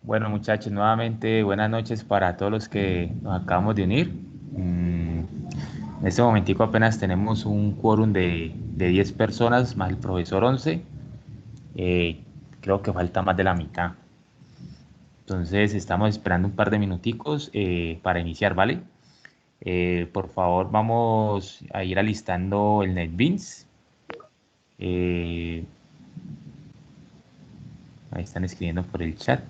Bueno, muchachos, nuevamente buenas noches para todos los que nos acabamos de unir. En este momentico apenas tenemos un quórum de 10 personas más el profesor 11. Eh, Creo que falta más de la mitad. Entonces estamos esperando un par de minuticos para iniciar, ¿vale? Por favor, vamos a ir alistando el NetBeans. Eh, Ahí están escribiendo por el chat.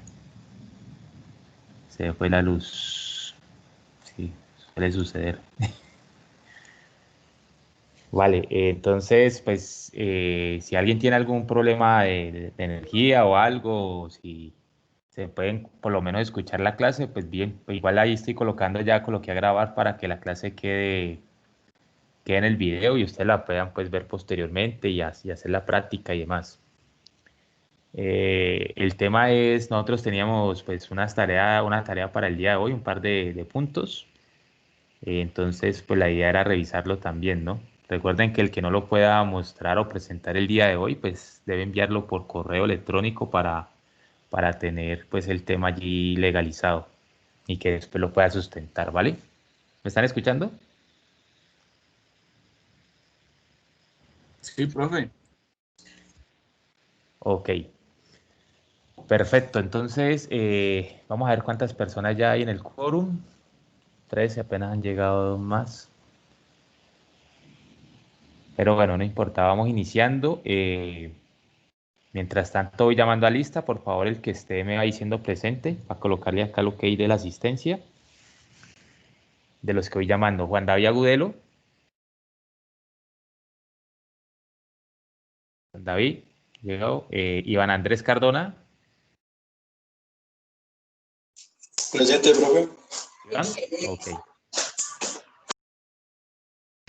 Se fue la luz. Sí, suele suceder. Vale, entonces, pues, si alguien tiene algún problema de energía o algo, o si se pueden por lo menos escuchar la clase, pues bien, pues igual ahí estoy colocando ya, coloqué a grabar para que la clase quede en el video y ustedes la puedan pues ver posteriormente y así hacer la práctica y demás. El tema es, nosotros teníamos pues una tarea para el día de hoy, un par de puntos. Entonces, pues la idea era revisarlo también, ¿no? Recuerden que el que no lo pueda mostrar o presentar el día de hoy, pues debe enviarlo por correo electrónico para tener pues el tema allí legalizado y que después lo pueda sustentar, ¿vale? ¿Me están escuchando? Sí, profe. Ok, perfecto. Entonces, vamos a ver cuántas personas ya hay en el quórum. 13, apenas han llegado más. Pero bueno, no importa, vamos iniciando. Mientras tanto, voy llamando a lista, por favor, el que esté me va diciendo presente, para colocarle acá lo que hay de la asistencia, de los que voy llamando. Juan David Agudelo. Juan David, llegado. Iván Andrés Cardona. Presente, profe. Iván, ok.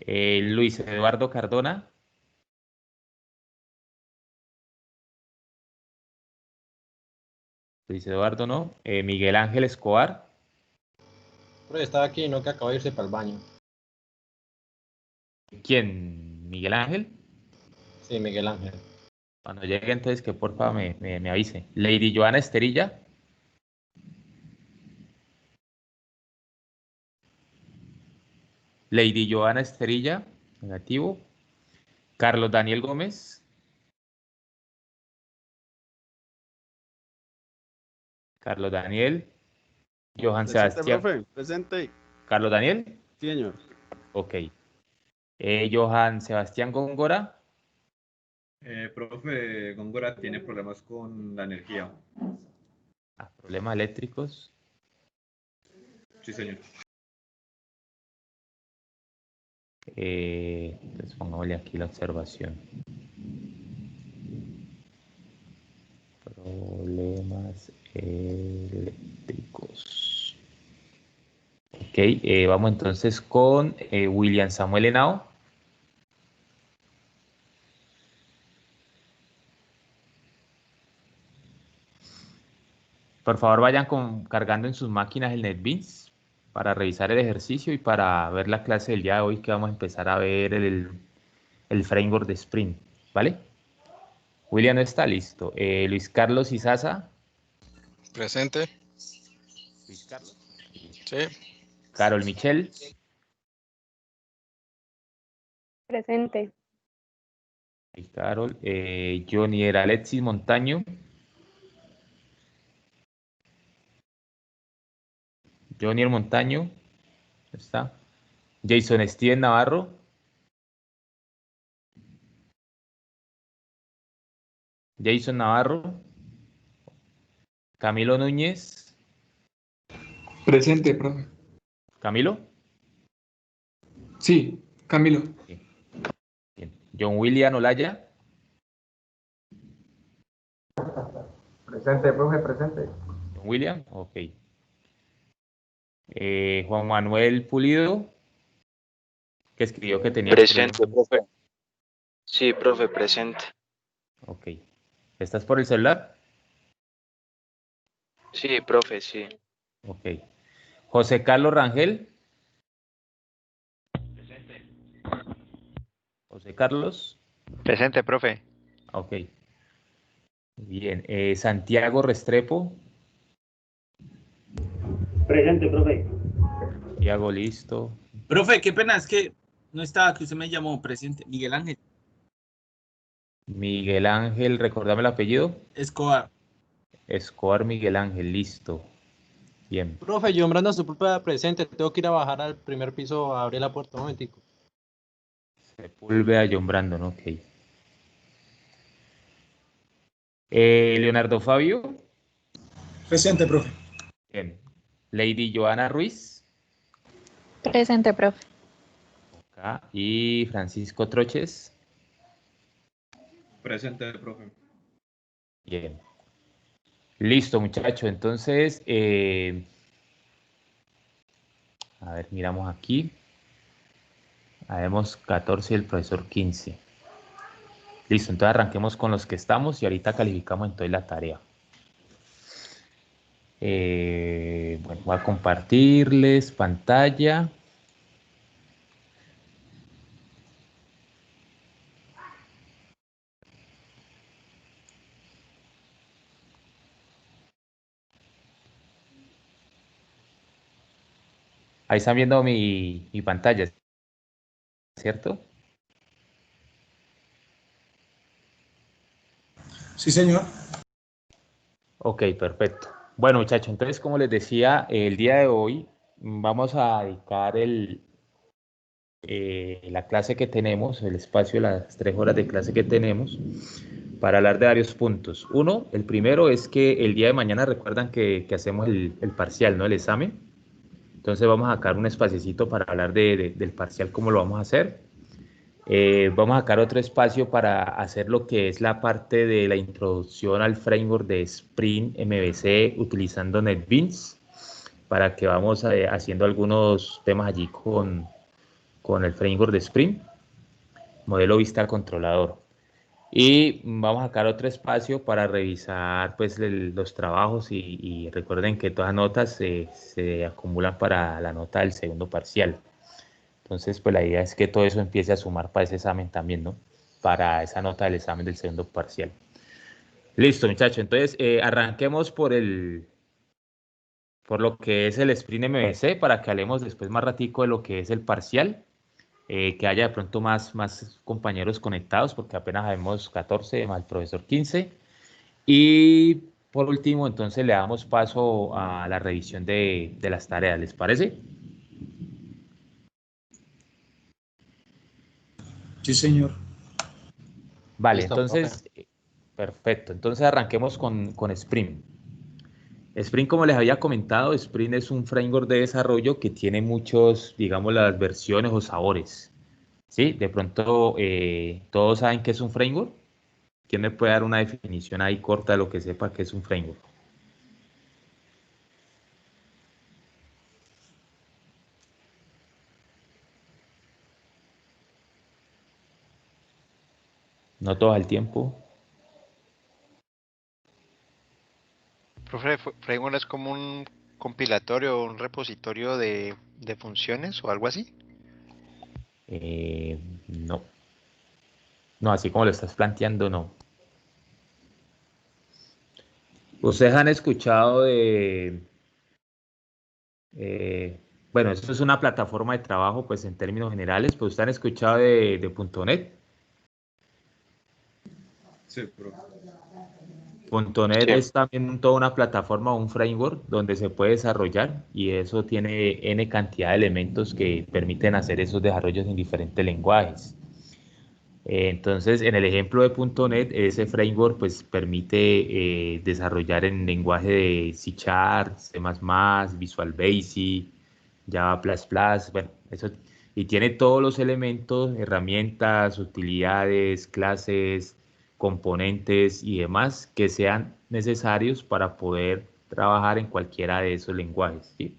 Luis Eduardo Cardona. Luis Eduardo no. Miguel Ángel Escobar. Profe, estaba aquí, no que acaba de irse para el baño. ¿Quién? ¿Miguel Ángel? Sí, Miguel Ángel. Cuando llegue, entonces que porfa me avise. Lady Joana Esterilla. Lady Joana Esterilla. Negativo. Carlos Daniel Gómez. Carlos Daniel. Johan Presente, Sebastián. profe, presente. Carlos Daniel. Sí, señor. Ok. Johan Sebastián Góngora. Profe, Góngora tiene problemas con la energía. Problemas eléctricos. Sí, señor. Entonces pongámosle aquí la observación. Problemas eléctricos. Ok, vamos entonces con William Samuel Henao. Por favor, vayan cargando en sus máquinas el NetBeans para revisar el ejercicio y para ver la clase del día de hoy que vamos a empezar a ver el framework de Sprint, ¿vale? William no está listo. Luis Carlos Izaza. Presente. Luis Carlos. Sí. Carol Michel. Presente. Carol. Johnny era Alexis Montaño. Johnny el Montaño. Está. Jason Steven Navarro. Jason Navarro. Camilo Núñez. Presente, profe. Camilo. Sí, Camilo. Bien. Bien. John William Olaya. Presente, profe, presente. John William. Ok. Juan Manuel Pulido, que escribió que tenía Presente, problemas. profe. Sí, profe, presente. Ok. ¿Estás por el celular? Sí, profe, sí. Ok. José Carlos Rangel. Presente. José Carlos. Presente, profe. Ok. Bien. Santiago Restrepo. Presente, profe. Tiago, listo. Profe, qué pena, es que no estaba, que usted me llamó presente. Miguel Ángel Miguel Ángel, recordame el apellido. Escobar. Escobar Miguel Ángel, listo. Bien. Profe, yo nombrando a su propia presente, tengo que ir a bajar al primer piso a abrir la puerta un momentico. Sepúlveda, John Brandon, ok. Leonardo Fabio. Presente, profe. Bien. Lady Joana Ruiz. Presente, profe. Acá. Y Francisco Troches. Presente, profe. Bien. Listo, muchacho. Entonces, a ver, miramos aquí. Habemos 14 y el profesor 15. Listo, entonces arranquemos con los que estamos y ahorita calificamos entonces la tarea. Bueno, voy a compartirles pantalla. Ahí están viendo mi pantalla, ¿cierto? Sí, señor. Ok, perfecto. Bueno, muchachos, entonces, como les decía, el día de hoy vamos a dedicar la clase que tenemos, el espacio, las 3 horas de clase que tenemos, para hablar de varios puntos. Uno, el primero es que el día de mañana recuerdan que hacemos el parcial, ¿no? El examen. Entonces vamos a sacar un espaciecito para hablar del parcial, cómo lo vamos a hacer. Vamos a sacar otro espacio para hacer lo que es la parte de la introducción al framework de Spring MVC utilizando NetBeans, para que vamos haciendo algunos temas allí con el framework de Spring, modelo vista controlador. Y vamos a sacar otro espacio para revisar pues, los trabajos y recuerden que todas las notas se acumulan para la nota del segundo parcial. Entonces, pues la idea es que todo eso empiece a sumar para ese examen también, ¿no? Para esa nota del examen del segundo parcial. Listo, muchachos. Entonces, arranquemos por lo que es el Sprint MVC para que hablemos después más ratico de lo que es el parcial. Que haya de pronto más compañeros conectados, porque apenas habemos 14, más el profesor 15. Y por último, entonces le damos paso a la revisión de las tareas, ¿les parece? Sí, señor. Vale, Listo, profe. entonces, perfecto. Entonces arranquemos con Spring. Spring, como les había comentado, Spring es un framework de desarrollo que tiene muchos, digamos, las versiones o sabores. ¿Sí? De pronto, ¿todos saben qué es un framework? ¿Quién me puede dar una definición ahí corta de lo que sepa que es un framework? No todo el tiempo. Profe, Framework es como un compilatorio, un repositorio de funciones o algo así. No. No, así como lo estás planteando, no. ¿Ustedes han escuchado bueno, esto es una plataforma de trabajo, pues en términos generales, pues ustedes han escuchado de .NET? Sí, profe. .NET Sí. es también toda una plataforma o un framework donde se puede desarrollar y eso tiene N cantidad de elementos que permiten hacer esos desarrollos en diferentes lenguajes. Entonces, en el ejemplo de .NET, ese framework pues, permite desarrollar en lenguaje de C#, C++, Visual Basic, Java++, bueno, eso, y tiene todos los elementos, herramientas, utilidades, clases, componentes y demás que sean necesarios para poder trabajar en cualquiera de esos lenguajes, ¿sí?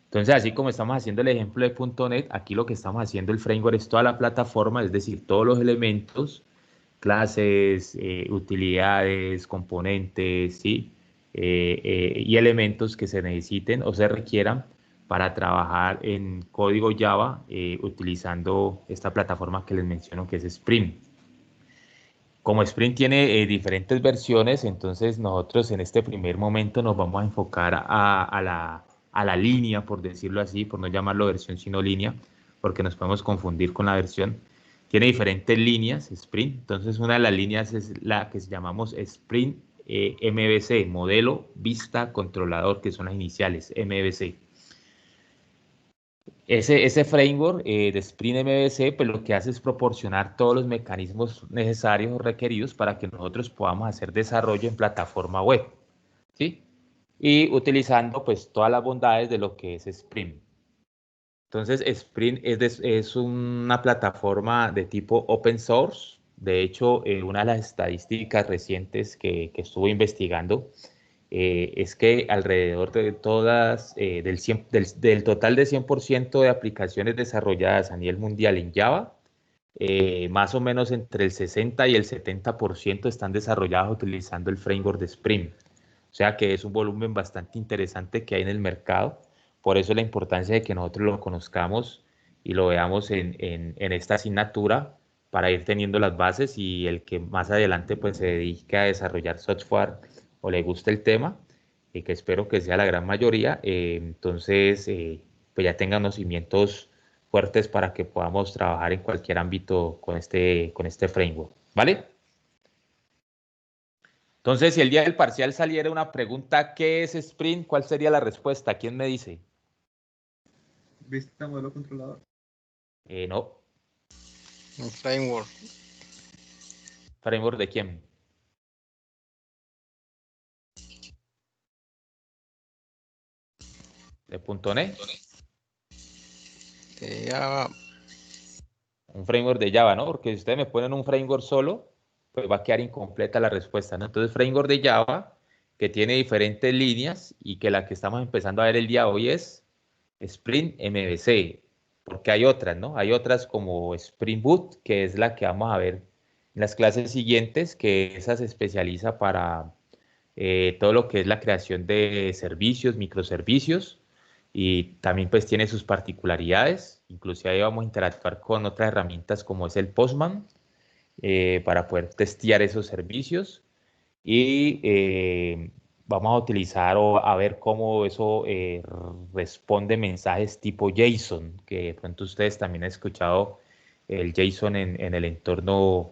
Entonces, así como estamos haciendo el ejemplo de .NET, aquí lo que estamos haciendo el framework es toda la plataforma, es decir, todos los elementos, clases, utilidades, componentes, ¿sí? Y elementos que se necesiten o se requieran para trabajar en código Java utilizando esta plataforma que les menciono que es Spring. Como Spring tiene diferentes versiones, entonces nosotros en este primer momento nos vamos a enfocar a a la línea, por decirlo así, por no llamarlo versión sino línea, porque nos podemos confundir con la versión. Tiene diferentes líneas, Sprint. Entonces, una de las líneas es la que llamamos Sprint MVC, modelo vista controlador, que son las iniciales, MVC. Ese framework de Sprint MVC, pues lo que hace es proporcionar todos los mecanismos necesarios o requeridos para que nosotros podamos hacer desarrollo en plataforma web, ¿sí? Y utilizando pues todas las bondades de lo que es Sprint. Entonces, Sprint es una plataforma de tipo open source. De hecho, una de las estadísticas recientes que estuve investigando es que alrededor de todas, del total de 100% de aplicaciones desarrolladas a nivel mundial en Java, más o menos entre el 60 y el 70% están desarrolladas utilizando el framework de Spring. O sea que es un volumen bastante interesante que hay en el mercado. Por eso la importancia de que nosotros lo conozcamos y lo veamos en esta asignatura para ir teniendo las bases, y el que más adelante pues se dedique a desarrollar software o le guste el tema, y que espero que sea la gran mayoría, entonces pues ya tengan unos cimientos fuertes para que podamos trabajar en cualquier ámbito con este framework, ¿vale? Entonces, si el día del parcial saliera una pregunta, ¿qué es Sprint? ¿Cuál sería la respuesta? ¿Quién me dice? ¿Vista modelo controlador? No. Un framework. ¿Framework de quién? ¿De .NET? Java. Un framework de Java, ¿no? Porque si ustedes me ponen un framework solo, pues va a quedar incompleta la respuesta, ¿no? Entonces, framework de Java, que tiene diferentes líneas, y que la que estamos empezando a ver el día de hoy es Spring MVC, porque hay otras, ¿no? Hay otras como Spring Boot, que es la que vamos a ver en las clases siguientes, que esa se especializa para todo lo que es la creación de servicios, microservicios, y también pues tiene sus particularidades. Inclusive ahí vamos a interactuar con otras herramientas como es el Postman, para poder testear esos servicios, y vamos a utilizar o a ver cómo eso responde mensajes tipo JSON, que de pronto ustedes también han escuchado el JSON en el entorno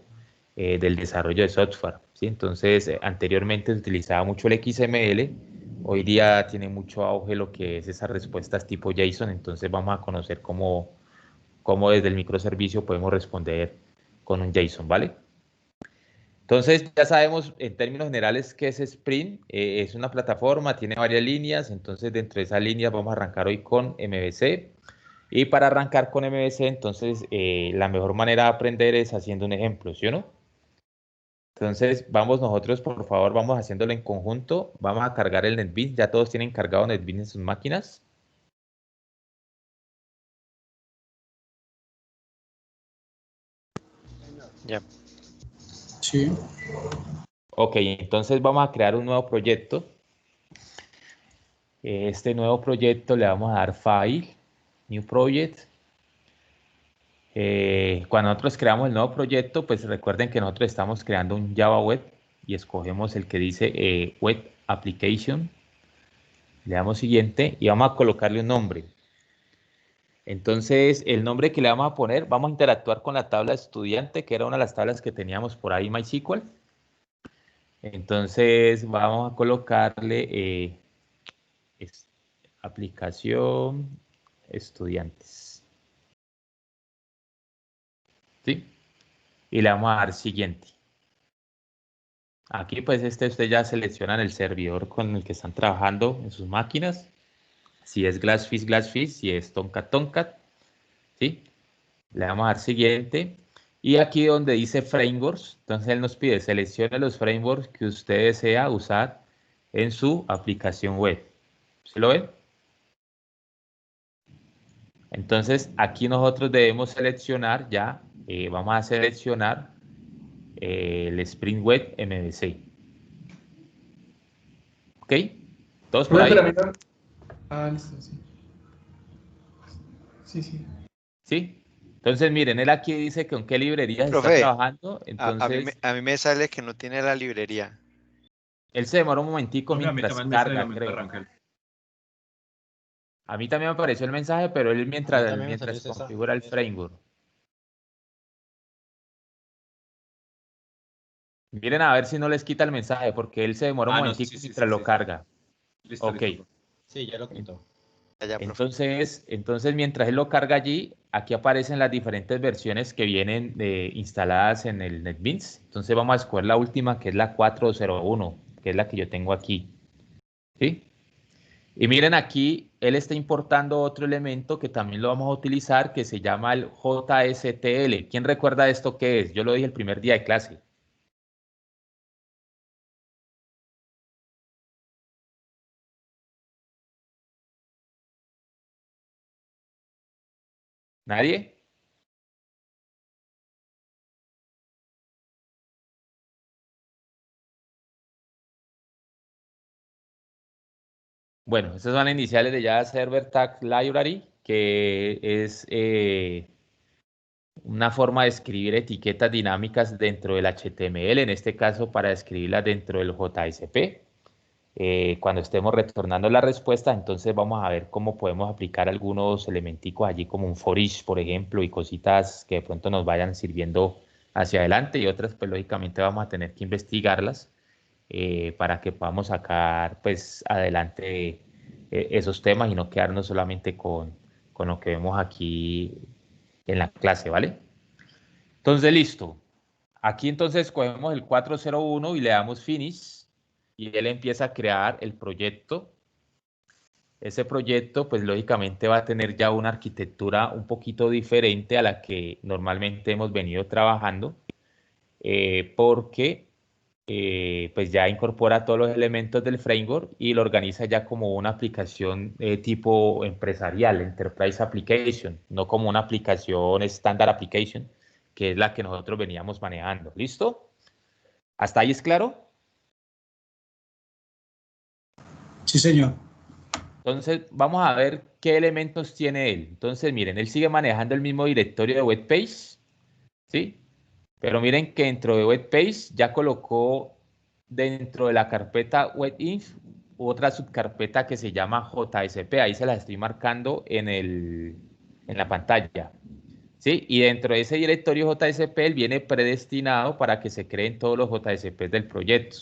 del desarrollo de software, ¿sí? Entonces, anteriormente se utilizaba mucho el XML, hoy día tiene mucho auge lo que es esas respuestas tipo JSON. Entonces vamos a conocer cómo desde el microservicio podemos responder con un JSON, ¿vale? Entonces, ya sabemos en términos generales qué es Sprint. Es una plataforma, tiene varias líneas. Entonces, dentro de esas líneas vamos a arrancar hoy con MVC. Y para arrancar con MVC, entonces, la mejor manera de aprender es haciendo un ejemplo, ¿sí o no? Entonces, vamos nosotros, por favor, vamos haciéndolo en conjunto. Vamos a cargar el NetBeans. Ya todos tienen cargado NetBeans en sus máquinas. Ya. Sí. Ok, entonces vamos a crear un nuevo proyecto. Este nuevo proyecto le vamos a dar File, New Project. Cuando nosotros creamos el nuevo proyecto, pues recuerden que nosotros estamos creando un Java Web, y escogemos el que dice Web Application. Le damos siguiente y vamos a colocarle un nombre. Entonces, el nombre que le vamos a poner, vamos a interactuar con la tabla estudiante, que era una de las tablas que teníamos por ahí, MySQL. Entonces, vamos a colocarle aplicación estudiantes, ¿sí? Y le vamos a dar siguiente. Aquí pues ustedes ya seleccionan el servidor con el que están trabajando en sus máquinas. Si es Glassfish, Glassfish. Si es Tomcat, Tomcat. ¿Sí? Le vamos a dar siguiente. Y aquí donde dice frameworks, entonces él nos pide seleccione los frameworks que usted desea usar en su aplicación web. ¿Sí lo ven? Entonces aquí nosotros debemos seleccionar ya, vamos a seleccionar el Spring Web MVC. ¿Ok? ¿Todos por ahí? Listo, sí. Sí. ¿Sí? Entonces, miren, él aquí dice con qué librerías está Profe, trabajando. a mí, Entonces, a mí me sale que no tiene la librería. él se demora un momentico Profe, a mí mientras también me sale carga, lo mismo de creo. Rangel. A mí también me apareció el mensaje, pero él A mí mientras, también me salió mientras esa. configura el framework. Miren a ver si no les quita el mensaje, porque él se demora un Ah, no, momentico sí, sí, mientras sí, lo sí, sí. carga. Listo, Ok. listo, profe. Sí, ya lo quitó. Allá, profe. Entonces, mientras él lo carga allí, aquí aparecen las diferentes versiones que vienen instaladas en el NetBeans. Entonces vamos a escoger la última, que es la 401, que es la que yo tengo aquí. ¿Sí? Y miren aquí, él está importando otro elemento que también lo vamos a utilizar, que se llama el JSTL. ¿Quién recuerda esto qué es? Yo lo dije el primer día de clase. ¿Nadie? Bueno, esas son las iniciales de Java Server Tag Library, que es una forma de escribir etiquetas dinámicas dentro del HTML, en este caso para escribirlas dentro del JSP. Cuando estemos retornando la respuesta, entonces vamos a ver cómo podemos aplicar algunos elementicos allí como un for each, por ejemplo, y cositas que de pronto nos vayan sirviendo hacia adelante y otras, pues lógicamente vamos a tener que investigarlas para que podamos sacar pues adelante esos temas y no quedarnos solamente con lo que vemos aquí en la clase, ¿vale? Entonces, listo. Aquí entonces cogemos el 401 y le damos finish y él empieza a crear el proyecto. Ese proyecto, pues lógicamente va a tener ya una arquitectura un poquito diferente a la que normalmente hemos venido trabajando, porque pues ya incorpora todos los elementos del framework y lo organiza ya como una aplicación tipo empresarial, Enterprise Application, no como una aplicación Standard Application, que es la que nosotros veníamos manejando. ¿Listo? ¿Hasta ahí es claro? Sí, señor. Entonces, vamos a ver qué elementos tiene él. Entonces, miren, él sigue manejando el mismo directorio de webpage, ¿sí? Pero miren que dentro de webpage ya colocó dentro de la carpeta webinf otra subcarpeta que se llama JSP. Ahí se las estoy marcando en la pantalla, ¿sí? Y dentro de ese directorio JSP él viene predestinado para que se creen todos los JSP del proyecto.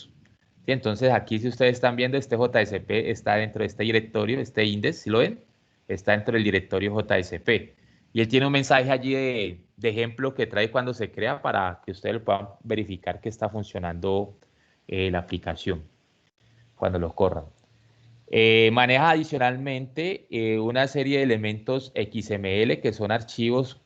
¿Sí? Entonces aquí si ustedes están viendo este JSP está dentro de este directorio, este index, ¿sí lo ven? Está dentro del directorio JSP. Y él tiene un mensaje allí de ejemplo que trae cuando se crea para que ustedes lo puedan verificar que está funcionando la aplicación cuando lo corran. Maneja adicionalmente una serie de elementos XML que son archivos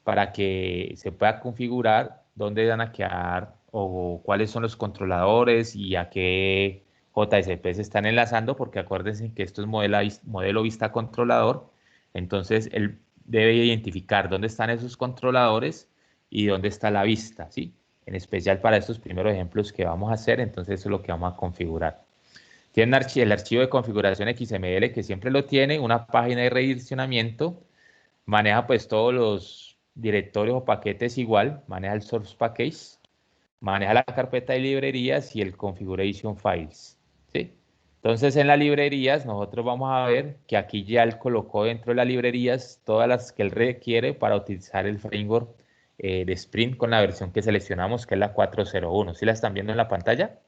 para que se pueda configurar dónde van a quedar o cuáles son los controladores y a qué JSP se están enlazando, porque acuérdense que esto es modelo vista controlador, entonces él debe identificar dónde están esos controladores y dónde está la vista, ¿sí? En especial para estos primeros ejemplos que vamos a hacer, entonces eso es lo que vamos a configurar. Tiene el archivo de configuración XML que siempre lo tiene, una página de redireccionamiento, maneja pues todos los directorios o paquetes igual, maneja el source package, maneja la carpeta de librerías y el configuration files, ¿sí? Entonces en las librerías nosotros vamos a ver que aquí ya él colocó dentro de las librerías todas las que él requiere para utilizar el framework de Sprint con la versión que seleccionamos, que es la 401. ¿Sí la están viendo en la pantalla?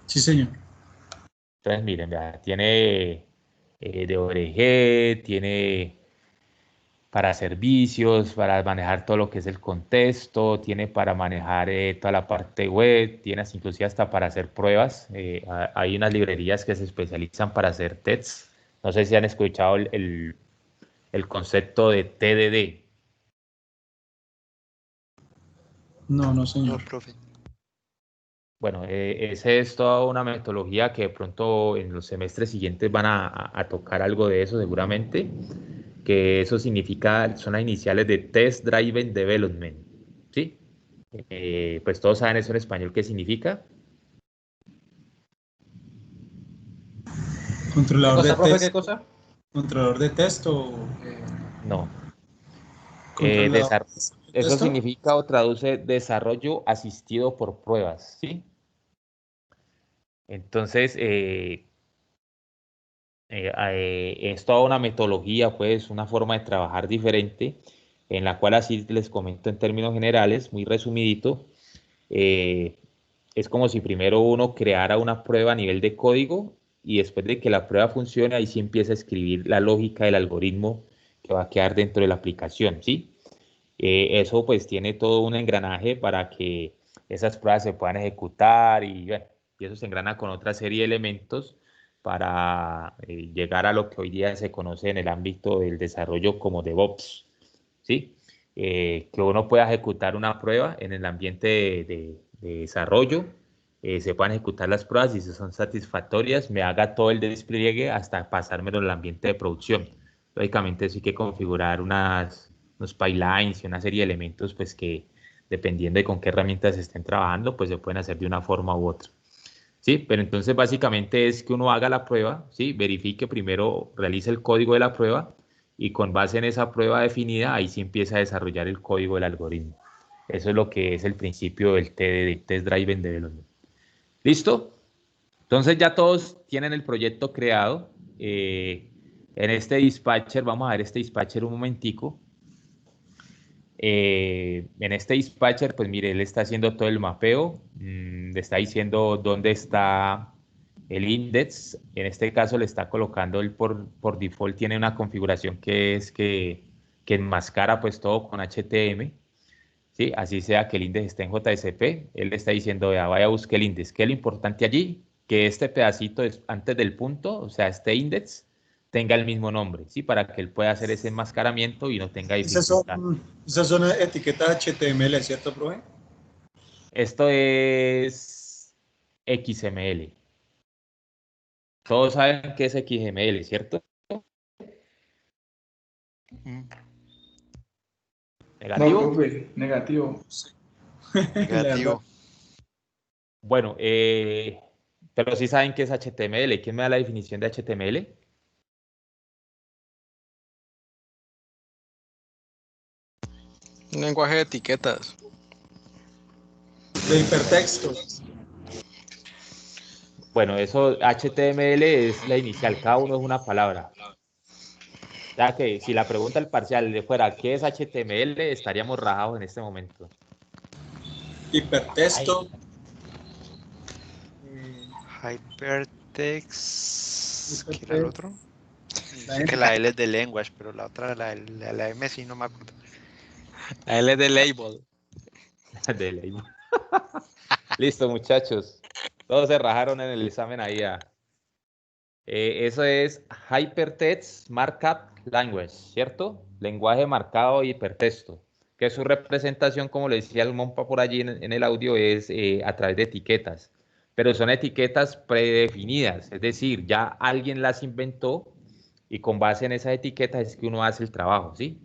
Sí, señor. Entonces miren, vea, tiene de ORG, tiene para servicios, para manejar todo lo que es el contexto, tiene para manejar toda la parte web, tiene inclusive hasta para hacer pruebas. Hay unas librerías que se especializan para hacer tests. No sé si han escuchado el concepto de TDD. No, no, No, señor. profe. Bueno, esa es toda una metodología que de pronto en los semestres siguientes van a tocar algo de eso seguramente, que eso significa, son las iniciales de Test Driven Development, ¿sí? Pues todos saben eso en español qué significa. ¿Qué Controlador de cosa, profe? ¿Qué test. cosa? Controlador de test o No. controlador de Eso texto. significa o traduce desarrollo asistido por pruebas, ¿sí? Entonces, es toda una metodología, pues, una forma de trabajar diferente, en la cual así les comento en términos generales, muy resumidito, eh, es como si primero uno creara una prueba a nivel de código y después de que la prueba funcione, ahí sí empieza a escribir la lógica del algoritmo que va a quedar dentro de la aplicación, ¿sí? Eso pues tiene todo un engranaje para que esas pruebas se puedan ejecutar y, bueno, y eso se engrana con otra serie de elementos para llegar a lo que hoy día se conoce en el ámbito del desarrollo como DevOps, ¿sí? Que uno pueda ejecutar una prueba en el ambiente de desarrollo, se puedan ejecutar las pruebas y si son satisfactorias, me haga todo el despliegue hasta pasármelo al ambiente de producción. Lógicamente, sí hay que configurar unos pipelines y una serie de elementos, pues que dependiendo de con qué herramientas estén trabajando, pues se pueden hacer de una forma u otra. Sí, pero entonces básicamente es que uno haga la prueba, ¿sí? Verifique primero, realice el código de la prueba y con base en esa prueba definida, ahí sí empieza a desarrollar el código del algoritmo. Eso es lo que es el principio del Test Driven Development. ¿Listo? Entonces ya todos tienen el proyecto creado. En este dispatcher, vamos a ver este dispatcher un momentico. En este dispatcher, pues mire, él está haciendo todo el mapeo, le está diciendo dónde está el index. En este caso le está colocando él por default, tiene una configuración que es que enmascara pues todo con HTML, ¿sí? Así sea que el index esté en JSP, él le está diciendo, vea, vaya a buscar el index. ¿Qué es lo importante allí? Que este pedacito es antes del punto, o sea, este index tenga el mismo nombre, ¿sí? Para que él pueda hacer ese enmascaramiento y no tenga dificultad. Esas son etiquetas HTML, ¿cierto, profe? Esto es XML. Todos saben qué es XML, ¿cierto? No, ¿Negativo? profe, negativo. Negativo. Bueno, pero sí saben qué es HTML. ¿Quién me da la definición de HTML? Un lenguaje de etiquetas. De hipertexto. Bueno, eso HTML es la inicial, cada uno es una palabra. Ya que si la pregunta del parcial de fuera, ¿qué es HTML? Estaríamos rajados en este momento. Hipertexto. Hypertext. ¿Qué era el otro? Sé que la L es de language, pero la otra, la M sí no me acuerdo. La L de label. De ley. Listo, muchachos. Todos se rajaron en el examen ahí. Eso es Hypertext Markup Language, ¿cierto? Lenguaje marcado y hipertexto. Que su representación, como le decía el Monpa por allí en el audio, es a través de etiquetas. Pero son etiquetas predefinidas, es decir, ya alguien las inventó y con base en esas etiquetas es que uno hace el trabajo, ¿sí?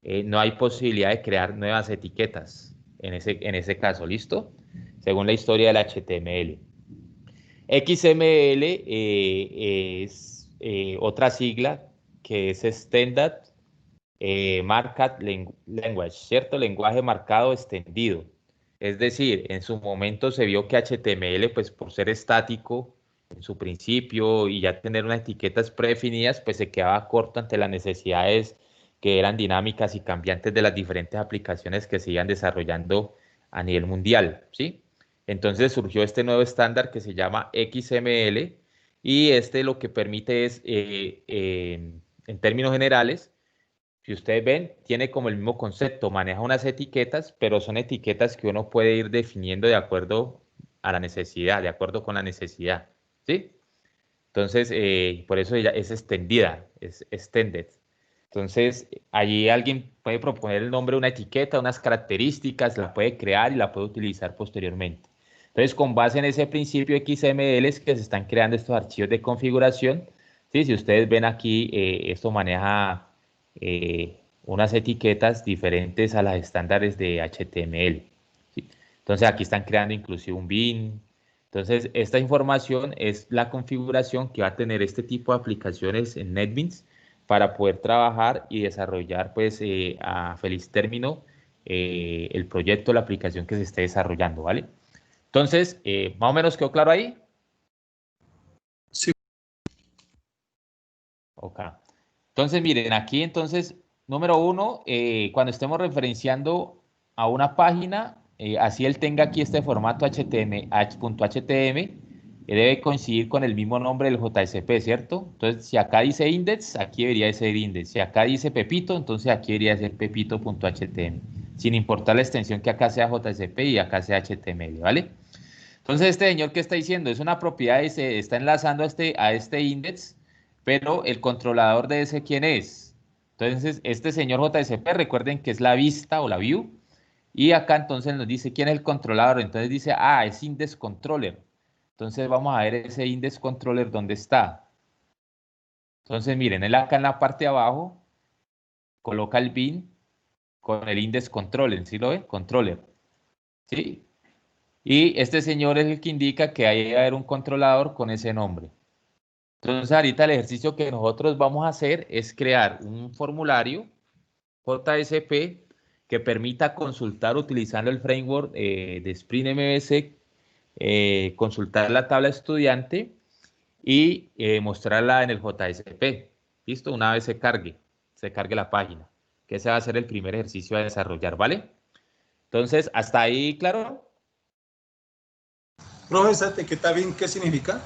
No hay posibilidad de crear nuevas etiquetas en ese caso, ¿listo? Según la historia del HTML. XML es otra sigla que es Standard Markup Language, ¿cierto? Lenguaje marcado extendido. Es decir, en su momento se vio que HTML, pues por ser estático en su principio y ya tener unas etiquetas predefinidas, pues se quedaba corto ante las necesidades que eran dinámicas y cambiantes de las diferentes aplicaciones que se iban desarrollando a nivel mundial, ¿sí? Entonces surgió este nuevo estándar que se llama XML y este lo que permite es, en términos generales, si ustedes ven, tiene como el mismo concepto, maneja unas etiquetas, pero son etiquetas que uno puede ir definiendo de acuerdo a la necesidad, de acuerdo con la necesidad, ¿sí? Entonces, por eso ella es extendida, es extended. Entonces, allí alguien puede proponer el nombre de una etiqueta, unas características, la puede crear y la puede utilizar posteriormente. Entonces, con base en ese principio XML es que se están creando estos archivos de configuración. ¿Sí? Si ustedes ven aquí, esto maneja unas etiquetas diferentes a las estándares de HTML. ¿Sí? Entonces, aquí están creando inclusive un bin. Entonces, esta información es la configuración que va a tener este tipo de aplicaciones en NetBeans para poder trabajar y desarrollar, pues, a feliz término el proyecto, la aplicación que se esté desarrollando, ¿vale? Entonces, más o menos quedó claro ahí. Ok. Entonces, miren, aquí entonces, número uno, cuando estemos referenciando a una página, así él tenga aquí este formato HTML, debe coincidir con el mismo nombre del JSP, ¿cierto? Entonces, si acá dice index, aquí debería ser index. Si acá dice Pepito, entonces aquí debería ser pepito.html, sin importar la extensión que acá sea JSP y acá sea HTML, ¿vale? Entonces, este señor que está diciendo es una propiedad y se está enlazando a este index, pero el controlador de ese, ¿quién es? Entonces, este señor JSP, recuerden que es la vista o la view, y acá entonces nos dice quién es el controlador. Entonces dice, es index controller. Entonces vamos a ver ese index controller dónde está. Entonces miren, él acá en la parte de abajo coloca el bin con el index controller, ¿sí lo ve? Controller, ¿sí? Y este señor es el que indica que hay que haber un controlador con ese nombre. Entonces ahorita el ejercicio que nosotros vamos a hacer es crear un formulario JSP que permita consultar utilizando el framework de Spring MVC, consultar la tabla estudiante y mostrarla en el JSP. ¿Listo? Una vez se cargue la página, que ese va a ser el primer ejercicio a desarrollar, ¿vale? Entonces, ¿hasta ahí claro? Profe, esa etiqueta BIN, ¿qué significa?